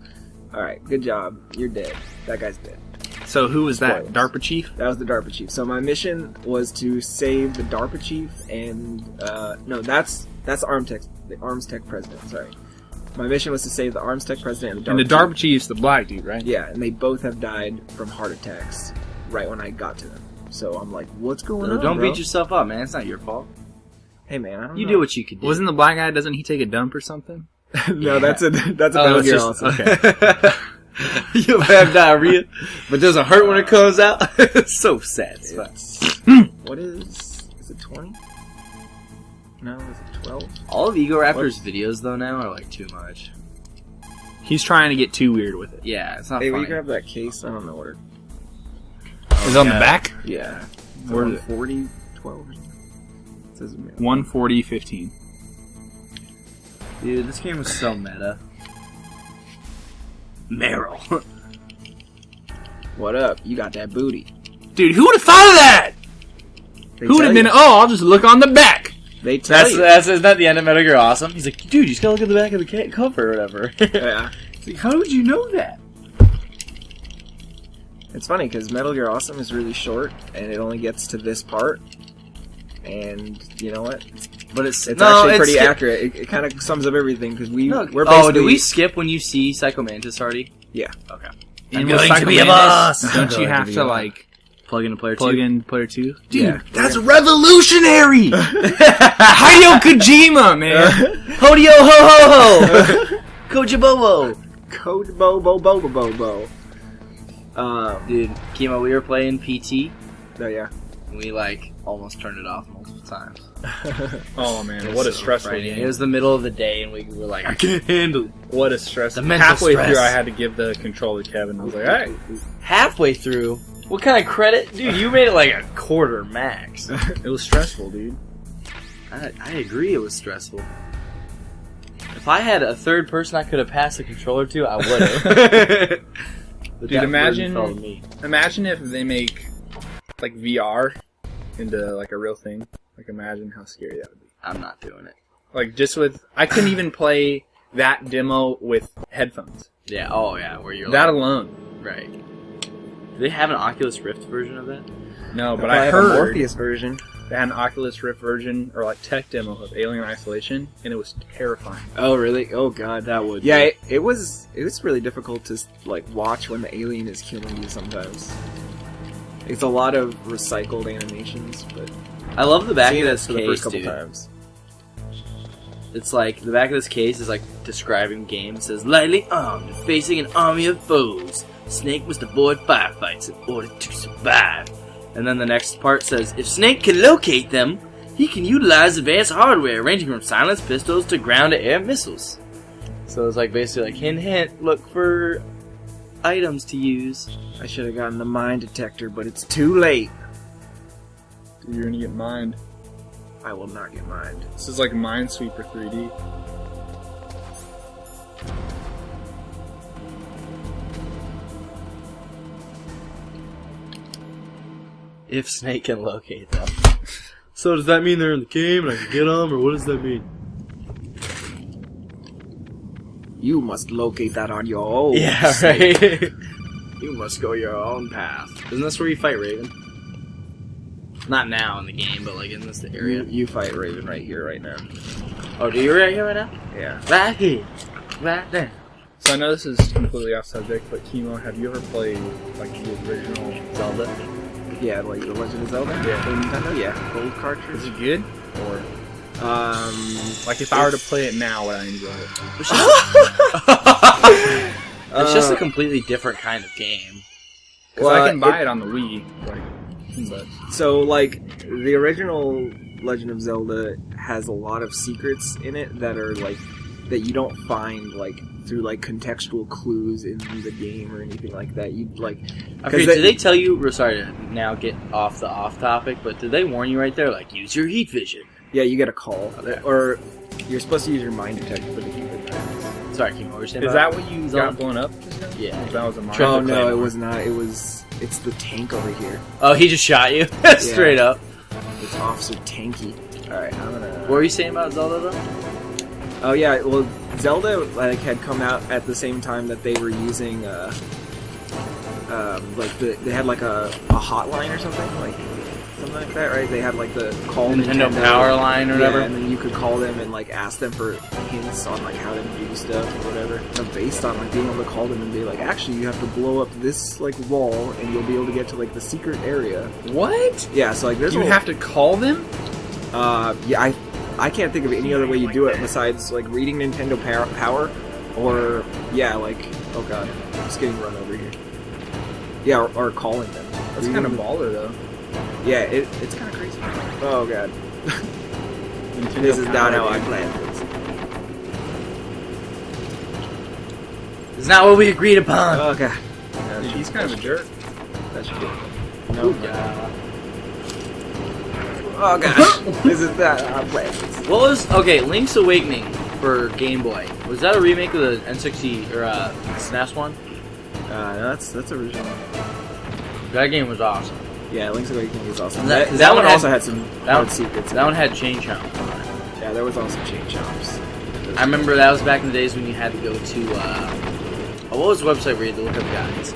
Speaker 2: Alright, good job. You're dead. That guy's dead.
Speaker 3: So, who was that?
Speaker 2: Spoilers.
Speaker 3: DARPA chief?
Speaker 2: That was the DARPA chief. So my mission was to save the DARPA chief and no, that's the Arms Tech president. Sorry, my mission was to save the Arms Tech president and the DARPA.
Speaker 3: And the DARPA chief's the black dude, right?
Speaker 2: Yeah, and they both have died from heart attacks right when I got to them. So I'm like, what's going on?
Speaker 1: Don't
Speaker 2: bro?
Speaker 1: beat yourself up, man. It's not your fault.
Speaker 2: Hey man, I don't
Speaker 1: You
Speaker 2: know.
Speaker 1: do what you could do.
Speaker 3: Wasn't the black guy, doesn't he take a dump or something?
Speaker 2: No,
Speaker 1: Yeah.
Speaker 2: that's a
Speaker 1: Oh,
Speaker 2: Metal
Speaker 1: it's
Speaker 2: Gear
Speaker 1: just-
Speaker 2: also.
Speaker 1: okay. You have diarrhea, but doesn't hurt when it comes out. It's so sad. It's fun.
Speaker 2: What is it 20? No, is it 12?
Speaker 1: All of Ego Raptor's videos, though, now are too much.
Speaker 3: He's trying to get too weird with it.
Speaker 1: Yeah, it's not
Speaker 2: Hey, will
Speaker 1: funny.
Speaker 2: you grab that case? I don't know where.
Speaker 3: Is it on the back?
Speaker 2: Yeah.
Speaker 3: Where is it?
Speaker 2: 140, 12 or something. It says
Speaker 3: 140-15.
Speaker 1: Dude, this game was so meta. Meryl.
Speaker 2: What up? You got that booty.
Speaker 3: Dude, who would have thought of that?
Speaker 2: They
Speaker 3: Who would have
Speaker 2: tell
Speaker 3: been,
Speaker 2: you.
Speaker 3: I'll just look on the back.
Speaker 2: They tell you.
Speaker 1: Isn't that the end of Metal Gear Awesome? He's like, dude, you just gotta look at the back of the cover or whatever.
Speaker 2: Yeah.
Speaker 1: It's like, how would you know that?
Speaker 2: It's funny because Metal Gear Awesome is really short and it only gets to this part. And you know what?
Speaker 1: But it's
Speaker 2: Actually pretty accurate. It kind of sums up everything because we're basically.
Speaker 1: Oh, did we skip when you see Psycho Mantis already?
Speaker 2: Yeah.
Speaker 1: Okay.
Speaker 3: And
Speaker 1: going
Speaker 3: with
Speaker 1: to be a
Speaker 3: Psycho
Speaker 1: boss.
Speaker 3: Mantis, Don't you have to,
Speaker 1: Plug into player
Speaker 3: plug
Speaker 1: 2.
Speaker 3: in player 2?
Speaker 2: Dude, yeah.
Speaker 3: That's revolutionary! Hideo Kojima, man!
Speaker 1: Hodio ho ho ho! Kojibobo!
Speaker 2: Code Bo Bo Bo Bo Bo Bo.
Speaker 1: Dude, Kimo, we were playing PT,
Speaker 2: Oh yeah.
Speaker 1: and we almost turned it off multiple times.
Speaker 3: Oh man,
Speaker 1: It
Speaker 3: what a
Speaker 1: was so
Speaker 3: stressful
Speaker 1: frightening.
Speaker 3: game.
Speaker 1: It was the middle of the day, and we were like, I can't handle it.
Speaker 3: What a stress.
Speaker 1: The mental
Speaker 3: Halfway
Speaker 1: stress.
Speaker 3: through, I had to give the controller to Kevin. I was like, alright.
Speaker 1: Halfway through, what kind of credit? Dude, you made it a quarter max.
Speaker 3: It was stressful, dude.
Speaker 1: I agree it was stressful. If I had a third person I could have passed the controller to, I would have.
Speaker 3: Dude, imagine if they make VR into a real thing. Imagine how scary that would be.
Speaker 1: I'm not doing it.
Speaker 3: Just with I couldn't even play that demo with headphones.
Speaker 1: Yeah. Oh yeah. Where you're
Speaker 3: That
Speaker 1: like,
Speaker 3: alone.
Speaker 1: right. Do they have an Oculus Rift version of that?
Speaker 3: No, but
Speaker 2: I
Speaker 3: I
Speaker 2: have a
Speaker 3: heard
Speaker 2: Morpheus version.
Speaker 3: they had an Oculus Rift version or like tech demo of Alien Isolation, and it was terrifying.
Speaker 2: Oh really? Oh god.
Speaker 1: That would.
Speaker 2: Yeah,
Speaker 1: be.
Speaker 2: it was really difficult to like watch when the alien is killing you sometimes. It's a lot of recycled animations, but
Speaker 1: I love the back
Speaker 2: seeing
Speaker 1: of
Speaker 2: it
Speaker 1: this
Speaker 2: for the
Speaker 1: case,
Speaker 2: first couple
Speaker 1: dude.
Speaker 2: times.
Speaker 1: It's like the back of this case is like describing game. It says, lightly armed and facing an army of foes, Snake must avoid firefights in order to survive. And then the next part says, if Snake can locate them, he can utilize advanced hardware ranging from silenced pistols to ground-to-air missiles. So it's like basically like, hint, hint, look for items to use.
Speaker 2: I should have gotten the mine detector, but it's too late.
Speaker 3: Dude, you're gonna get mined.
Speaker 2: I will not get mined.
Speaker 3: This is like Minesweeper 3D.
Speaker 1: If Snake can locate them. So does that mean they're in the game and I can get them, or what does that mean?
Speaker 2: You must locate that on your own.
Speaker 1: Yeah,
Speaker 2: Snake.
Speaker 1: right?
Speaker 2: You must go your own path.
Speaker 1: Isn't this where you fight Raven? Not now in the game, but like in this area.
Speaker 2: You fight Raven right here, right now.
Speaker 1: Oh, do you right here right now?
Speaker 2: Yeah.
Speaker 1: Right here. Right there.
Speaker 3: So I know this is completely off subject, but Kimo, have you ever played like the original Zelda?
Speaker 2: Yeah, like The Legend of Zelda?
Speaker 3: Yeah.
Speaker 2: For Nintendo? Yeah. Gold cartridge?
Speaker 3: Is it good? Or like if I were to play it now, would I enjoy it?
Speaker 1: It's just a completely different kind of game.
Speaker 3: Because I can buy it on the Wii, but
Speaker 2: So, like, the original Legend of Zelda has a lot of secrets in it that are, like, that you don't find, like, through, like, contextual clues in the game or anything like that. You'd, like...
Speaker 1: Okay, did they tell you... Sorry to now get off the off-topic, but did they warn you right there, like, use your heat vision?
Speaker 2: Yeah, you get a call.
Speaker 1: Okay.
Speaker 2: Or you're supposed to use your mind detector for the keep it back.
Speaker 1: Sorry, Kim, what were you saying
Speaker 3: is
Speaker 1: about
Speaker 3: that what you
Speaker 1: Zelda?
Speaker 3: got blown up?
Speaker 1: Yeah.
Speaker 3: That was a mine.
Speaker 2: Oh,
Speaker 1: to
Speaker 2: no,
Speaker 1: claim
Speaker 2: it
Speaker 1: more.
Speaker 2: was not. It's the tank over here.
Speaker 1: Oh, he just shot you? Straight up.
Speaker 2: It's Officer Tanky. Alright, I'm gonna...
Speaker 1: What were you saying about Zelda, though?
Speaker 2: Oh yeah, well, Zelda like had come out at the same time that they were using, they had like a hotline or something like that, right? They had like the call
Speaker 1: Nintendo Power Line or whatever.
Speaker 2: Yeah, and then you could call them and like ask them for hints on like how to do stuff or whatever. So based on like being able to call them and be like, actually, you have to blow up this like wall and you'll be able to get to like the secret area.
Speaker 3: What?
Speaker 2: Yeah, so like there's
Speaker 3: You have to call them?
Speaker 2: yeah, I can't think of any other way you do it besides like reading Nintendo Power, or yeah, like oh god, I'm just getting run over here. Yeah, or calling them.
Speaker 3: That's kind of baller, though.
Speaker 2: Yeah, it's kind of crazy. Oh god,
Speaker 3: Nintendo
Speaker 2: this is not how
Speaker 3: Power,
Speaker 2: I
Speaker 3: dude.
Speaker 2: planned this.
Speaker 1: It's not what we agreed upon.
Speaker 2: Oh god,
Speaker 3: Dude, he's kind of a jerk.
Speaker 2: that should be. No,
Speaker 1: Yeah.
Speaker 2: oh god, this is not how I planned this.
Speaker 1: What was... Okay, Link's Awakening for Game Boy. Was that a remake of the N60 or SNES one?
Speaker 2: No, that's original.
Speaker 1: That game was awesome.
Speaker 2: Yeah, Link's Awakening is awesome.
Speaker 1: That-
Speaker 2: That,
Speaker 1: that one
Speaker 2: one
Speaker 1: had-
Speaker 2: also had some
Speaker 1: that
Speaker 2: hard
Speaker 1: one-
Speaker 2: secrets.
Speaker 1: That one had chain chomp on it.
Speaker 2: Yeah, there was also chain chomps.
Speaker 1: I remember that was back in the days when you had to go to... what was the website where you had to look up guides?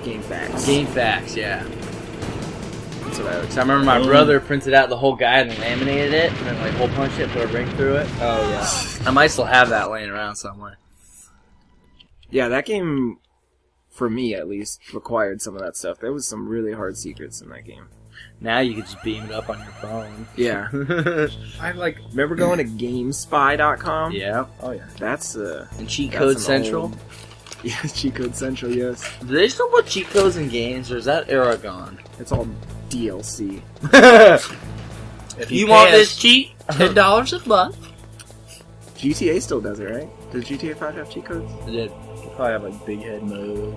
Speaker 2: Game facts.
Speaker 1: Game Facts, yeah.
Speaker 2: That's what I would
Speaker 1: So I remember my brother printed out the whole guide and laminated it, and then like hole punched it, put a ring through it.
Speaker 3: Oh, yeah.
Speaker 1: I might still have that laying around somewhere.
Speaker 2: Yeah, that game, for me at least, required some of that stuff. There was some really hard secrets in that game.
Speaker 1: Now you can just beam it up on your phone.
Speaker 2: Yeah.
Speaker 3: I like.
Speaker 2: Remember going to GameSpy.com?
Speaker 1: Yeah.
Speaker 3: Oh, yeah.
Speaker 2: That's
Speaker 1: And Cheat
Speaker 2: that's
Speaker 1: Code
Speaker 2: an
Speaker 1: Central.
Speaker 2: old- Yeah, Cheat Code Central, yes.
Speaker 1: Do they still put cheat codes in games, or is that era gone?
Speaker 2: It's all DLC.
Speaker 3: If
Speaker 1: You
Speaker 3: pay
Speaker 1: want
Speaker 3: us
Speaker 1: this cheat? $10 a month.
Speaker 2: GTA still does it, right? Does GTA 5 have cheat codes?
Speaker 1: I did.
Speaker 3: You probably have like big head mode.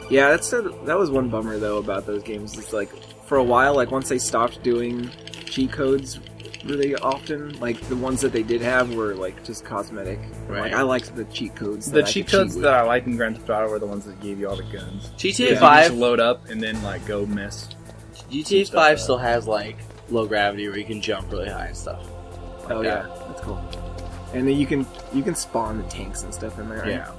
Speaker 2: Yeah, that was one bummer though about those games. It's like for a while, like once they stopped doing cheat codes really often, like the ones that they did have were like just cosmetic.
Speaker 1: Right.
Speaker 2: Like I liked the cheat codes.
Speaker 3: The
Speaker 2: that I
Speaker 3: cheat
Speaker 2: could
Speaker 3: codes
Speaker 2: cheat
Speaker 3: that
Speaker 2: with.
Speaker 3: I liked in Grand Theft Auto were the ones that gave you all the guns.
Speaker 1: GTA
Speaker 3: You
Speaker 1: 5.
Speaker 3: just load up and then like go mess.
Speaker 1: GTA 5 still has like low gravity where you can jump really high and stuff.
Speaker 2: Oh
Speaker 1: Like
Speaker 2: yeah,
Speaker 1: that.
Speaker 2: that's cool. And then you can spawn the tanks and stuff in there. Right?
Speaker 3: Yeah.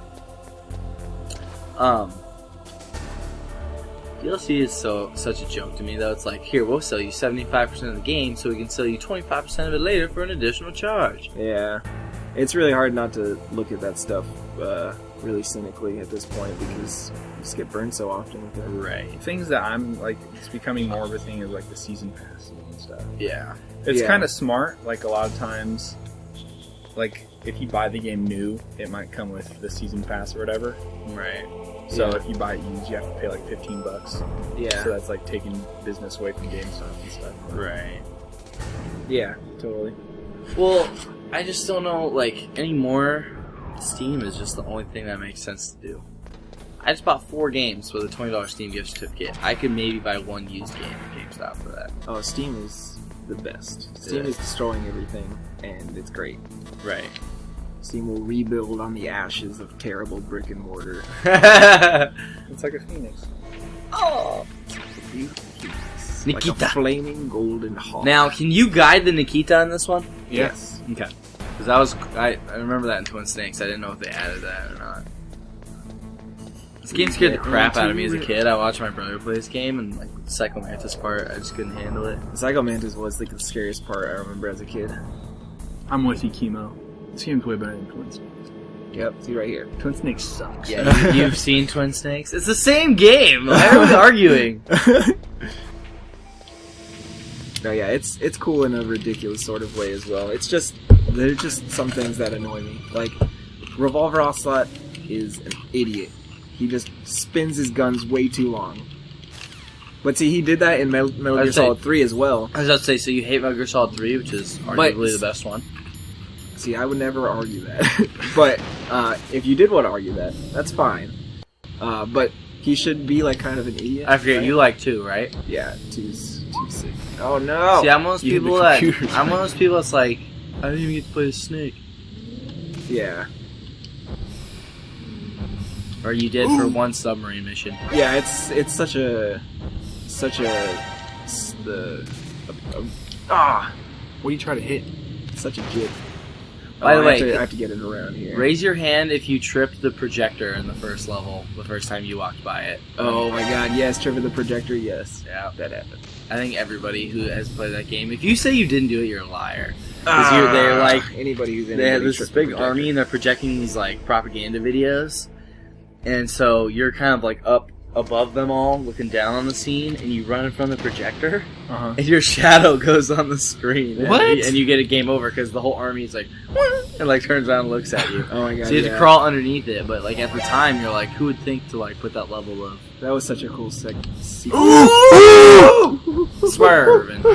Speaker 1: DLC is such a joke to me, though. It's like, here, we'll sell you 75% of the game, so we can sell you 25% of it later for an additional charge.
Speaker 2: Yeah. It's really hard not to look at that stuff really cynically at this point because you just get burned so often with it.
Speaker 1: Right.
Speaker 3: Things that I'm like, it's becoming more of a thing is like the season passes and stuff.
Speaker 1: Yeah.
Speaker 3: It's
Speaker 2: Yeah.
Speaker 3: kind of smart. Like a lot of times, like if you buy the game new, it might come with the season pass or whatever.
Speaker 1: Right.
Speaker 3: So
Speaker 2: Yeah.
Speaker 3: if you buy it used, you have to pay like $15.
Speaker 2: Yeah.
Speaker 3: So that's like taking business away from GameStop and stuff.
Speaker 1: Right.
Speaker 2: Yeah, totally.
Speaker 1: Well, I just don't know, like, anymore, Steam is just the only thing that makes sense to do. I just bought 4 games with a $20 Steam gift certificate. I could maybe buy 1 used game at GameStop for that.
Speaker 2: Oh, Steam is the best. Steam
Speaker 1: Yeah.
Speaker 2: is destroying everything, and it's great.
Speaker 1: Right.
Speaker 2: Steam will rebuild on the ashes of terrible brick and mortar.
Speaker 3: It's like a phoenix.
Speaker 1: Oh.
Speaker 2: Like
Speaker 1: Nikita.
Speaker 2: a flaming golden hawk.
Speaker 1: Now, can you guide the Nikita in this one?
Speaker 2: Yes.
Speaker 1: Okay. Because I remember that in Twin Snakes. I didn't know if they added that or not. This game scared the crap out of me as a kid. I watched my brother play this game, and like the Psycho Mantis part, I just couldn't handle it.
Speaker 2: Psycho Mantis was like the scariest part I remember as a kid.
Speaker 3: I'm with you, Chemo. This game's way better than Twin Snakes.
Speaker 2: Yep, see right here.
Speaker 3: Twin Snakes sucks.
Speaker 1: Yeah, you've seen Twin Snakes? It's the same game! Why are we arguing?
Speaker 2: No, yeah, it's cool in a ridiculous sort of way as well. It's just, there's just some things that annoy me. Like, Revolver Ocelot is an idiot. He just spins his guns way too long. But see, he did that in Metal Gear
Speaker 1: I'd say-
Speaker 2: Solid 3 as well.
Speaker 1: I was about to say, so you hate Metal Gear Solid 3, which is arguably the best one.
Speaker 2: See, I would never argue that. But if you did want to argue that, that's fine. But he should be like kind of an idiot.
Speaker 1: I forget,
Speaker 2: right?
Speaker 1: you like 2, right?
Speaker 2: Yeah, two's sick. Oh no!
Speaker 1: See, I'm one of those
Speaker 3: You hit the
Speaker 1: people that...
Speaker 3: computers.
Speaker 1: I'm one of those people that's like, I didn't even get to play a snake.
Speaker 2: Yeah.
Speaker 1: Or you did for one submarine mission.
Speaker 2: Yeah, it's such a
Speaker 3: What do you try to hit?
Speaker 2: such a jig.
Speaker 1: By the
Speaker 2: I
Speaker 1: way,
Speaker 2: have to get it around here.
Speaker 1: Raise your hand if you tripped the projector in the first level, the first time you walked by it.
Speaker 2: Oh my god, yes, Trevor the Projector, yes.
Speaker 1: Yeah.
Speaker 2: That happened.
Speaker 1: I think everybody who has played that game, if you say you didn't do it, you're a liar. Because they're like,
Speaker 2: anybody who's in
Speaker 1: they have this big army and they're projecting these like propaganda videos. And so you're kind of like up above them all, looking down on the scene, and you run in front of the projector,
Speaker 3: Uh-huh.
Speaker 1: and your shadow goes on the screen.
Speaker 3: What?
Speaker 1: And you get a game over because the whole army is like, and like turns around and looks at you.
Speaker 2: Oh my god,
Speaker 1: So you have
Speaker 2: yeah.
Speaker 1: to crawl underneath it, but like at the time, you're like, who would think to like put that level of
Speaker 2: That was such a cool sequence.
Speaker 1: swerve and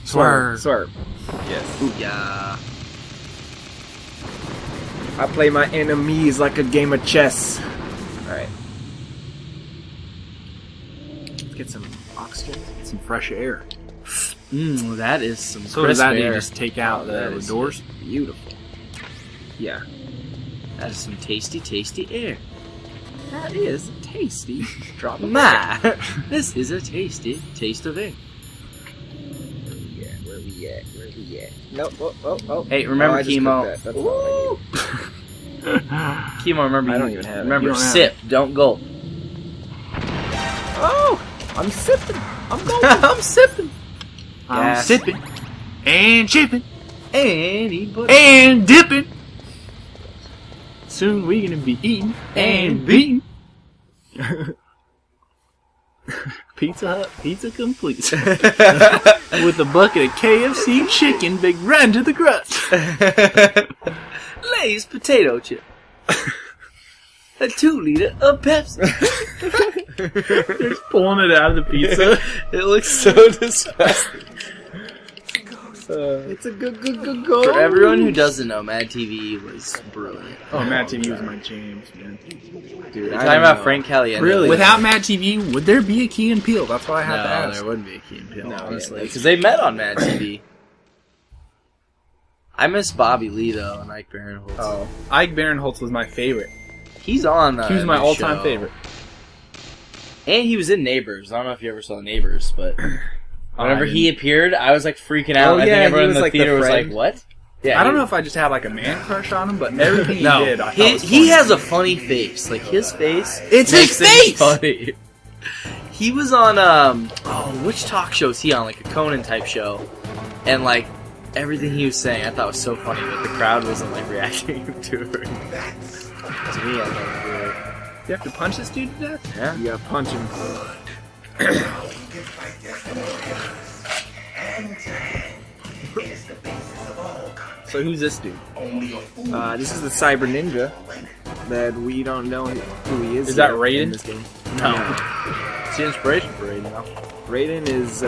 Speaker 2: Swerve. Yes.
Speaker 1: yeah.
Speaker 2: I play my enemies like a game of chess. Alright. Let's get some oxygen.
Speaker 3: Some fresh air.
Speaker 1: That is some
Speaker 3: So
Speaker 1: crisp
Speaker 3: does that
Speaker 1: air.
Speaker 3: you just take out
Speaker 2: That
Speaker 3: the
Speaker 2: is
Speaker 3: doors?
Speaker 2: Beautiful. Yeah.
Speaker 1: That is some tasty, tasty air.
Speaker 2: That is tasty. Drop of
Speaker 1: Ma, this is a tasty taste of air.
Speaker 2: Yeah, where we at? Where we at? No, oh.
Speaker 1: Hey, remember
Speaker 2: I just
Speaker 1: chemo?
Speaker 2: cooked that. That's not what I
Speaker 1: Chemo, remember
Speaker 2: I
Speaker 1: you-
Speaker 2: don't even have it.
Speaker 1: Remember,
Speaker 3: You don't have
Speaker 1: sip, don't gulp.
Speaker 2: Oh! I'm sipping! I'm going!
Speaker 1: I'm sipping.
Speaker 3: I'm
Speaker 1: Yes.
Speaker 3: sipping and chipping
Speaker 1: And eat butter.
Speaker 3: and dipping. Soon we gonna be eating and beating. Pizza Hut, pizza complete. With a bucket of KFC chicken, big run to the crust.
Speaker 1: Lay's potato chip. A 2-liter of Pepsi.
Speaker 3: Just pulling it out of the pizza.
Speaker 1: It looks so disgusting.
Speaker 2: It's a good go.
Speaker 1: For everyone who doesn't know, Mad TV was brilliant.
Speaker 3: Oh, Mad TV was my jams, man.
Speaker 2: Dude,
Speaker 1: We're talking about Frank Caliendo.
Speaker 2: Really?
Speaker 3: Without Mad TV, would there be a Key and Peele? That's what I have to
Speaker 1: No,
Speaker 3: ask.
Speaker 1: there wouldn't be a Key and Peele,
Speaker 2: No,
Speaker 1: honestly.
Speaker 2: yeah,
Speaker 1: Because they met on Mad TV. I miss Bobby Lee, though, and Ike Barinholtz.
Speaker 2: Oh.
Speaker 3: Ike Barinholtz was my favorite.
Speaker 1: He's on
Speaker 3: He was my
Speaker 1: new
Speaker 3: all-time
Speaker 1: show.
Speaker 3: favorite.
Speaker 1: And he was in Neighbors. I don't know if you ever saw Neighbors, but
Speaker 3: I
Speaker 1: whenever he appeared, I was like freaking out.
Speaker 2: Oh,
Speaker 1: I
Speaker 2: yeah,
Speaker 1: think everyone
Speaker 2: he
Speaker 1: in
Speaker 2: was
Speaker 1: the
Speaker 2: like the
Speaker 1: theater was like,
Speaker 2: friend.
Speaker 1: what? Yeah,
Speaker 3: I don't know if I just had like a man crush on him, but everything he did, I thought was
Speaker 1: he
Speaker 3: funny.
Speaker 1: has a funny face. Like his face,
Speaker 2: It's
Speaker 1: makes
Speaker 2: his
Speaker 1: it
Speaker 2: face!
Speaker 1: funny. He was on which talk show is he on? Like a Conan type show, and like everything he was saying, I thought was so funny, but the crowd wasn't like reacting to it. To me, I thought it was weird.
Speaker 3: You have to punch this dude to death?
Speaker 1: Yeah.
Speaker 2: You gotta punch him.
Speaker 3: So who's this dude?
Speaker 2: This is the Cyber Ninja that we don't know who he is.
Speaker 3: Is that
Speaker 2: yet
Speaker 3: Raiden?
Speaker 2: in this game?
Speaker 1: No. It's the inspiration for Raiden, though.
Speaker 2: Raiden is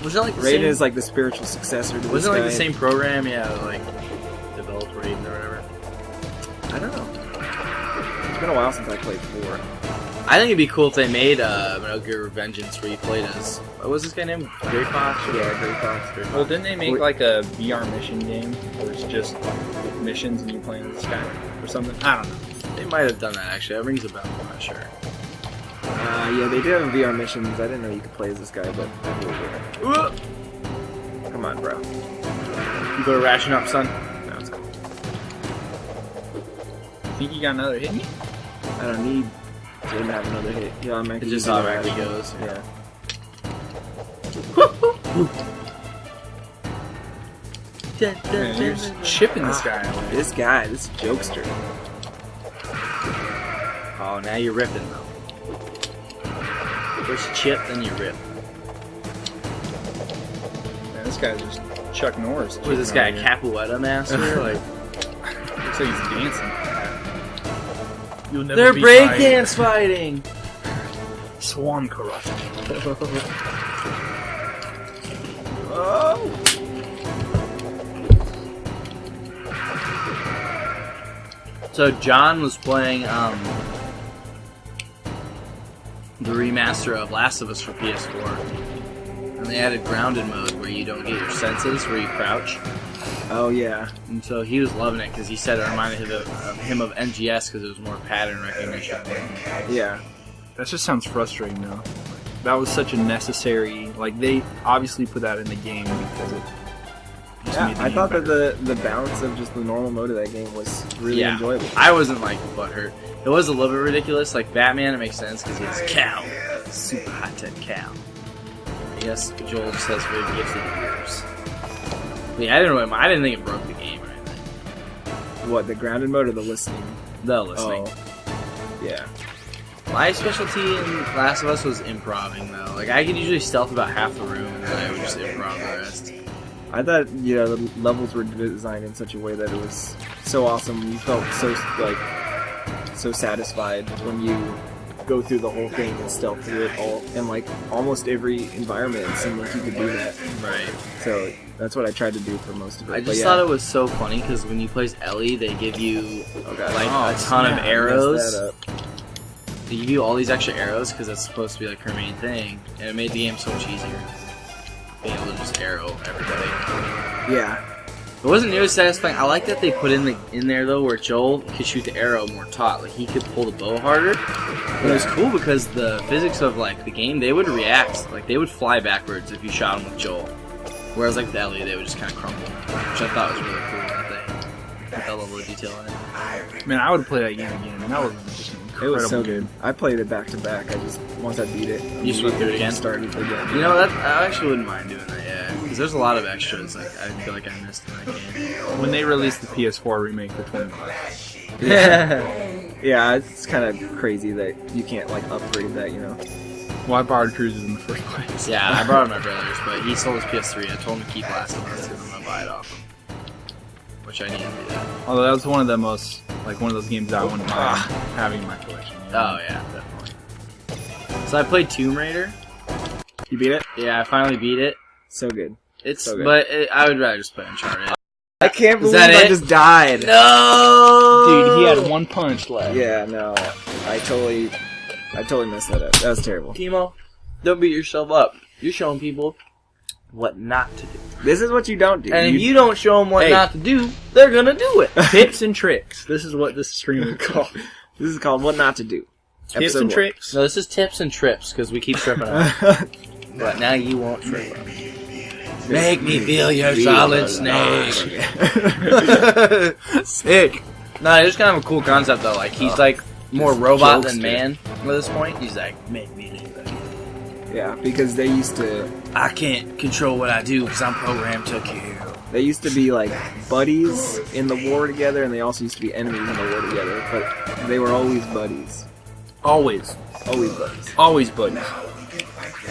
Speaker 1: Was it like the
Speaker 2: Raiden
Speaker 1: same?
Speaker 2: is like the spiritual successor to this
Speaker 1: Wasn't it like
Speaker 2: guy.
Speaker 1: the same program? Yeah, like developed Raiden or whatever.
Speaker 2: I don't know. It's been a while since I played 4.
Speaker 1: I think it'd be cool if they made Metal Gear Revengeance where you played as what was this guy named? Gray Fox?
Speaker 2: Yeah, Grey Fox.
Speaker 3: Well, didn't they make like a VR mission game where it's just missions and you're playing this guy or something? I don't know.
Speaker 1: They might have done that actually. That rings a bell. I'm not sure.
Speaker 2: Yeah, they did have VR missions. I didn't know you could play as this guy, but that's really weird. Come on, bro.
Speaker 1: You go to ration up, son.
Speaker 2: No, it's cool.
Speaker 3: Think you got another hit me?
Speaker 2: I don't need to have another hit. Yeah, I'm
Speaker 1: It
Speaker 2: actually
Speaker 1: just
Speaker 2: using
Speaker 1: automatically
Speaker 2: that.
Speaker 1: goes.
Speaker 2: Yeah.
Speaker 3: Man, you're just chipping this guy away.
Speaker 2: This guy, this jokester.
Speaker 1: Oh, now you're ripping though. First you chip, then you rip.
Speaker 3: Man, this guy's just Chuck Norris.
Speaker 1: Was this guy a
Speaker 3: chipping
Speaker 1: capoeira master? Like
Speaker 3: over here. Looks like he's dancing. You'll never
Speaker 1: they're
Speaker 3: beat
Speaker 1: breakdance fighting.
Speaker 3: my Swan karate.
Speaker 2: Oh!
Speaker 1: So John was playing the remaster of Last of Us for PS4, and they added grounded mode where you don't get your senses, where you crouch.
Speaker 2: Oh, yeah.
Speaker 1: And so he was loving it because he said it reminded him of NGS because it was more pattern recognition.
Speaker 2: Yeah.
Speaker 3: That just sounds frustrating though. That was such a necessary. Like they obviously put that in the game because it. Just
Speaker 2: Yeah,
Speaker 3: made the
Speaker 2: I
Speaker 3: game
Speaker 2: thought that
Speaker 3: better.
Speaker 2: the balance of just the normal mode of that game was really
Speaker 1: Yeah.
Speaker 2: enjoyable.
Speaker 1: I wasn't like butthurt. It was a little bit ridiculous. Like Batman, it makes sense because he's cow, super high tech cow. I guess Joel just has very gifted ears. But yeah, I didn't think it broke the game or anything.
Speaker 2: What, the grounded mode or the listening?
Speaker 1: The listening.
Speaker 2: Oh. Yeah.
Speaker 1: My specialty in Last of Us was improving though. Like I could usually stealth about half the room and then I would just improv the rest.
Speaker 2: I thought, the levels were designed in such a way that it was so awesome. You felt so satisfied when you go through the whole thing and stealth through it all. And like almost every environment, it seemed like you could do that.
Speaker 1: Right.
Speaker 2: So that's what I tried to do for most of it.
Speaker 1: I
Speaker 2: But
Speaker 1: just
Speaker 2: yeah.
Speaker 1: thought it was so funny because when you play as Ellie, they give you like
Speaker 2: Oh,
Speaker 1: a ton of
Speaker 2: snap, I
Speaker 1: arrows.
Speaker 2: messed that up.
Speaker 1: They give you all these extra arrows because that's supposed to be like her main thing, and it made the game so much easier. Being able to just arrow everybody.
Speaker 2: Yeah.
Speaker 1: It wasn't nearly satisfying. I like that they put in there though where Joel could shoot the arrow more taut, like he could pull the bow harder. But it was cool because the physics of like the game, they would react, like they would fly backwards if you shot them with Joel. Whereas like the Ellie, they would just kind of crumple, which I thought was really cool that they put that level of detail in it.
Speaker 3: Man, I would play that game again. That was just
Speaker 2: It
Speaker 3: incredible.
Speaker 2: was so good. I played it back to back. Once I beat it,
Speaker 1: You just went through it again?
Speaker 2: Started again.
Speaker 1: You know, I actually wouldn't mind doing that, yeah. Because there's a lot of extras like I feel like I missed in that game.
Speaker 3: When they released the PS4 remake for $20.
Speaker 2: Yeah, it's kind of crazy that you can't like upgrade that.
Speaker 3: Well, I borrowed Cruises in the first place.
Speaker 1: Yeah, I brought my brother's, but he sold his PS3. I told him to keep Last of Us because I'm going to buy it off him. Which I need to do that.
Speaker 3: Although that was one of the most, like one of those games that I wouldn't mind having in my collection. You know?
Speaker 1: Oh, yeah, definitely. So I played Tomb Raider.
Speaker 2: You beat it?
Speaker 1: Yeah, I finally beat it.
Speaker 2: So good.
Speaker 1: It's,
Speaker 2: So good.
Speaker 1: but I would rather just play Uncharted.
Speaker 2: I can't
Speaker 1: Is
Speaker 2: believe
Speaker 1: that
Speaker 2: I
Speaker 1: it?
Speaker 2: just died.
Speaker 1: No!
Speaker 3: Dude, he had one punch left.
Speaker 2: Yeah, no. I totally messed that up. That was terrible.
Speaker 1: Timo, don't beat yourself up. You're showing people what not to do.
Speaker 2: This is what you don't do.
Speaker 1: And if you don't show them what
Speaker 3: Hey.
Speaker 1: not to do, they're gonna do it.
Speaker 3: Tips and tricks. This is what this stream is called.
Speaker 2: This is called What Not to Do.
Speaker 3: Tips
Speaker 2: Episode
Speaker 3: and
Speaker 2: 1.
Speaker 3: tricks.
Speaker 1: No, this is tips and trips, because we keep tripping up. But now you won't trip up. Make me feel your solid snake.
Speaker 3: Sick.
Speaker 1: No, it's kind of a cool concept though. Like he's like more robot than man at this point. He's like, make me live again.
Speaker 2: Yeah, because they used to.
Speaker 1: I can't control what I do because I'm programmed to kill.
Speaker 2: They used to be like buddies in the war together, and they also used to be enemies in the war together. But they were always buddies.
Speaker 3: Always.
Speaker 2: Always buddies.
Speaker 3: Always buddies.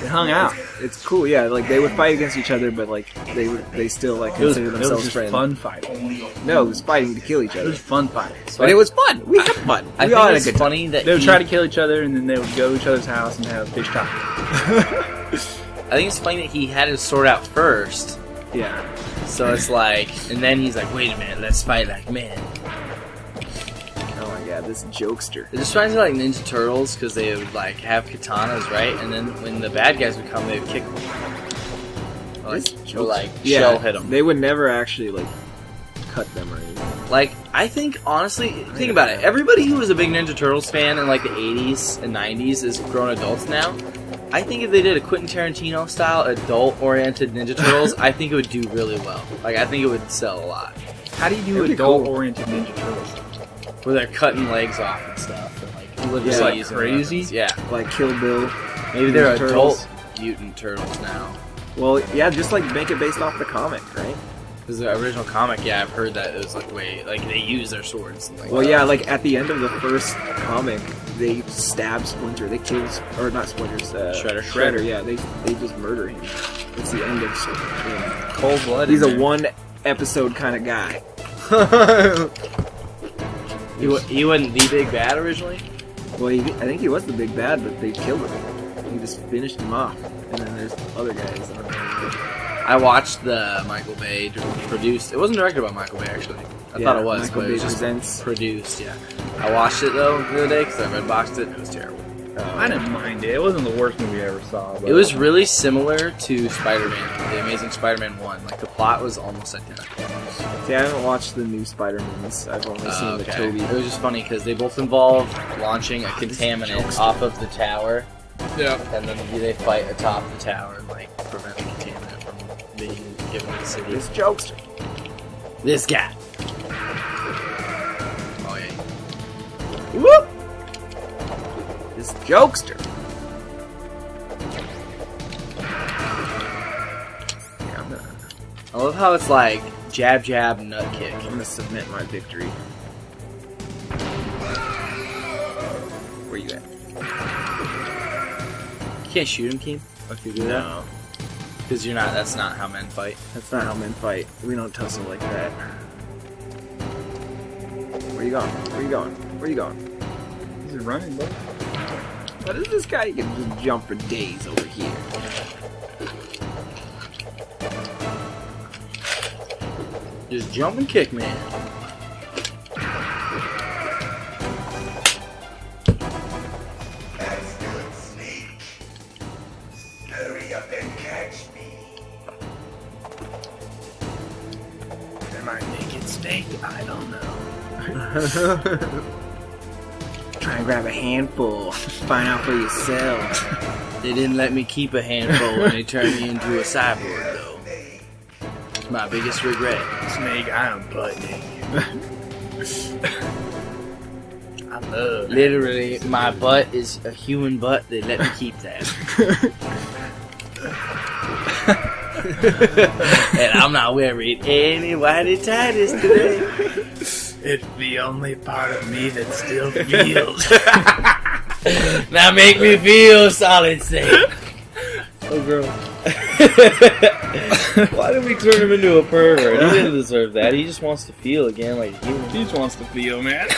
Speaker 3: They hung out.
Speaker 2: It's cool, yeah. Like they would fight against each other, but like they still like consider themselves
Speaker 3: just
Speaker 2: friends.
Speaker 3: fun fighting.
Speaker 2: No, it was fighting to kill each
Speaker 3: It
Speaker 2: other.
Speaker 3: was fun fighting.
Speaker 2: But it was fun. We had fun.
Speaker 1: I
Speaker 2: We all had
Speaker 1: think
Speaker 2: a
Speaker 1: it's
Speaker 2: good time.
Speaker 1: funny that
Speaker 3: They would try to kill each other, and then they would go to each other's house and have fish tacos.
Speaker 1: I think it's funny that he had his sword out first.
Speaker 2: Yeah.
Speaker 1: So it's like, and then he's like, wait a minute, let's fight like men.
Speaker 2: Oh my god, this jokester.
Speaker 1: It just reminds me of like Ninja Turtles because they would like have katanas, right? And then when the bad guys would come, they would kick them. Or like shell hit them.
Speaker 2: They would never actually like cut them or anything.
Speaker 1: Like, I think, honestly, think about it. Everybody who was a big Ninja Turtles fan in like the 80s and 90s is grown adults now. I think if they did a Quentin Tarantino style adult-oriented Ninja Turtles, I think it would do really well. Like, I think it would sell a lot.
Speaker 3: How do you do
Speaker 2: That'd be
Speaker 3: adult-oriented Ninja Turtles?
Speaker 1: Where they're cutting legs off and stuff. And like, literally
Speaker 2: Yeah, like
Speaker 1: using
Speaker 3: crazy?
Speaker 1: weapons. Yeah.
Speaker 2: Like Kill Bill.
Speaker 1: Maybe they're
Speaker 2: Ninja
Speaker 1: adult
Speaker 2: Turtles.
Speaker 1: mutant turtles now.
Speaker 2: Well, yeah, just like make it based off the comic, right?
Speaker 1: Because the original comic, yeah, I've heard that it was like, wait, like they use their swords. And like,
Speaker 2: Well, yeah, like at the end of the first comic, they stab Splinter. They kill, or not Splinters,
Speaker 1: Shredder.
Speaker 2: Yeah, they just murder him. It's the end of him.
Speaker 3: Cold blood.
Speaker 2: He's a one episode kind of guy.
Speaker 1: He wasn't the big bad originally?
Speaker 2: Well, I think he was the big bad, but they killed him. He just finished him off. And then there's other guys.
Speaker 1: I watched the Michael Bay produced. It wasn't directed by Michael Bay, actually. I thought it was,
Speaker 2: Michael
Speaker 1: but
Speaker 2: Bay
Speaker 1: it was just
Speaker 2: presents.
Speaker 1: produced, yeah. I watched it, though, the other day, because I red-boxed it, and it was terrible.
Speaker 3: I didn't mind it. It wasn't the worst movie I ever saw. But
Speaker 1: It was really similar to Spider-Man, The Amazing Spider-Man 1. Like, the plot was almost identical.
Speaker 2: See, I haven't watched the new Spider-Mans. I've only seen the Tobey.
Speaker 1: It was just funny, because they both involve launching a contaminant off of the tower.
Speaker 3: Yeah.
Speaker 1: And then they fight atop the tower and, like, prevent the contaminant from being given to the city.
Speaker 2: This jokester.
Speaker 1: This guy. Oh, yeah.
Speaker 2: Whoop! This jokester. Yeah,
Speaker 1: I love how it's like jab, jab, nut kick.
Speaker 2: I'm gonna submit my victory. Where you at?
Speaker 1: You can't shoot him, Keem? Like you do that?
Speaker 2: No,
Speaker 1: Because you're not, that's not how men fight.
Speaker 2: that's not how men fight. We don't tussle like that. Where you going? Where you going? Where you going?
Speaker 3: He's running, bro.
Speaker 2: What is this guy? You can just jump for days over here.
Speaker 1: Just jump and kick, man.
Speaker 4: That's good, Snake. Hurry up and catch me.
Speaker 3: Am I naked snake? I don't know.
Speaker 2: Try and grab a handful. Find out for yourself.
Speaker 1: They didn't let me keep a handful and they turned me into a cyborg, though. It's my biggest regret.
Speaker 3: Snake, I am butt naked. I love that.
Speaker 1: Literally, my butt is a human butt. They let me keep that. And I'm not wearing any whitey tighties today.
Speaker 3: It's the only part of me that still feels.
Speaker 1: Now make me feel solid snake. Oh, girl. Why did we turn him into a pervert? He didn't deserve that. He just wants to feel again like a human.
Speaker 3: He just wants to feel, man.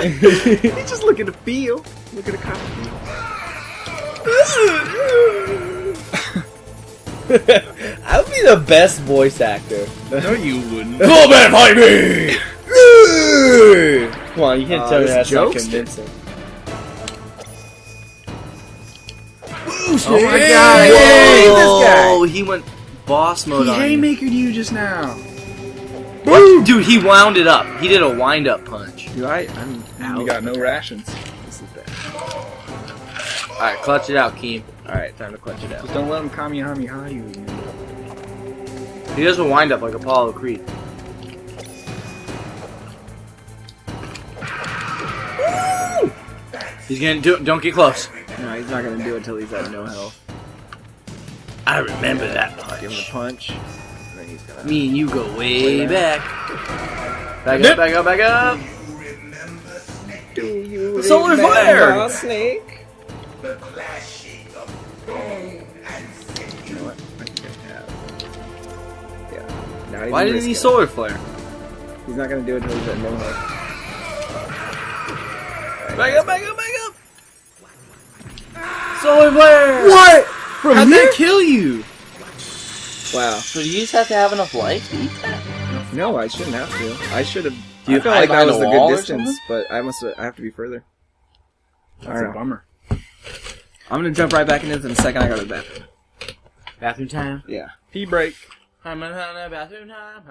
Speaker 2: He's just looking to feel. Look at the cop.
Speaker 1: I would be the best voice actor.
Speaker 3: No, you wouldn't.
Speaker 1: Come on, fight me! Come on, you can't tell me that's not convincing.
Speaker 2: Oh my god, I can't believe this guy.
Speaker 1: Oh, he went boss mode
Speaker 3: He
Speaker 1: on you.
Speaker 3: haymakered you just now.
Speaker 1: What? Dude, he wound it up. He did a wind-up punch.
Speaker 2: Do I'm out.
Speaker 3: You got no rations.
Speaker 2: This is bad.
Speaker 1: Alright, clutch it out, Keem.
Speaker 2: Alright, time to clutch it out.
Speaker 3: Just don't let him Kamehameha you again.
Speaker 1: He does a wind up like Apollo Creed. He's gonna do it. Don't get close.
Speaker 2: No, he's not gonna do it until he's at no health.
Speaker 1: I remember that
Speaker 2: Give him
Speaker 1: punch.
Speaker 2: a punch. And then he's gonna.
Speaker 1: Me and you go way back. Back
Speaker 3: Yep.
Speaker 1: up, back up, back up.
Speaker 2: Do you
Speaker 1: Solar
Speaker 2: remember
Speaker 1: flare!
Speaker 2: Snake?
Speaker 4: The clashing of bone and sinew.
Speaker 2: You know what? I think I have. Yeah. Not even
Speaker 1: Why didn't he
Speaker 2: risk it.
Speaker 1: solar flare?
Speaker 2: He's not gonna do it until he's at no health.
Speaker 1: Back up, back up, back up. Solar flare.
Speaker 2: What?
Speaker 3: How'd that kill you?
Speaker 2: Wow.
Speaker 1: So you just have to have enough life to eat that?
Speaker 2: No, I shouldn't have to. I should have.
Speaker 1: Do you
Speaker 2: I felt
Speaker 1: hide
Speaker 2: like that
Speaker 1: behind
Speaker 2: was
Speaker 1: a
Speaker 2: the
Speaker 1: wall
Speaker 2: good
Speaker 1: or
Speaker 2: distance,
Speaker 1: something?
Speaker 2: but I have to be further. I
Speaker 3: That's
Speaker 2: don't
Speaker 3: a
Speaker 2: know.
Speaker 3: bummer.
Speaker 2: I'm gonna jump right back into this in a second. I go to the bathroom.
Speaker 1: Bathroom time.
Speaker 2: Yeah.
Speaker 3: Pee break.
Speaker 1: Bathroom time. Yeah, pause it now.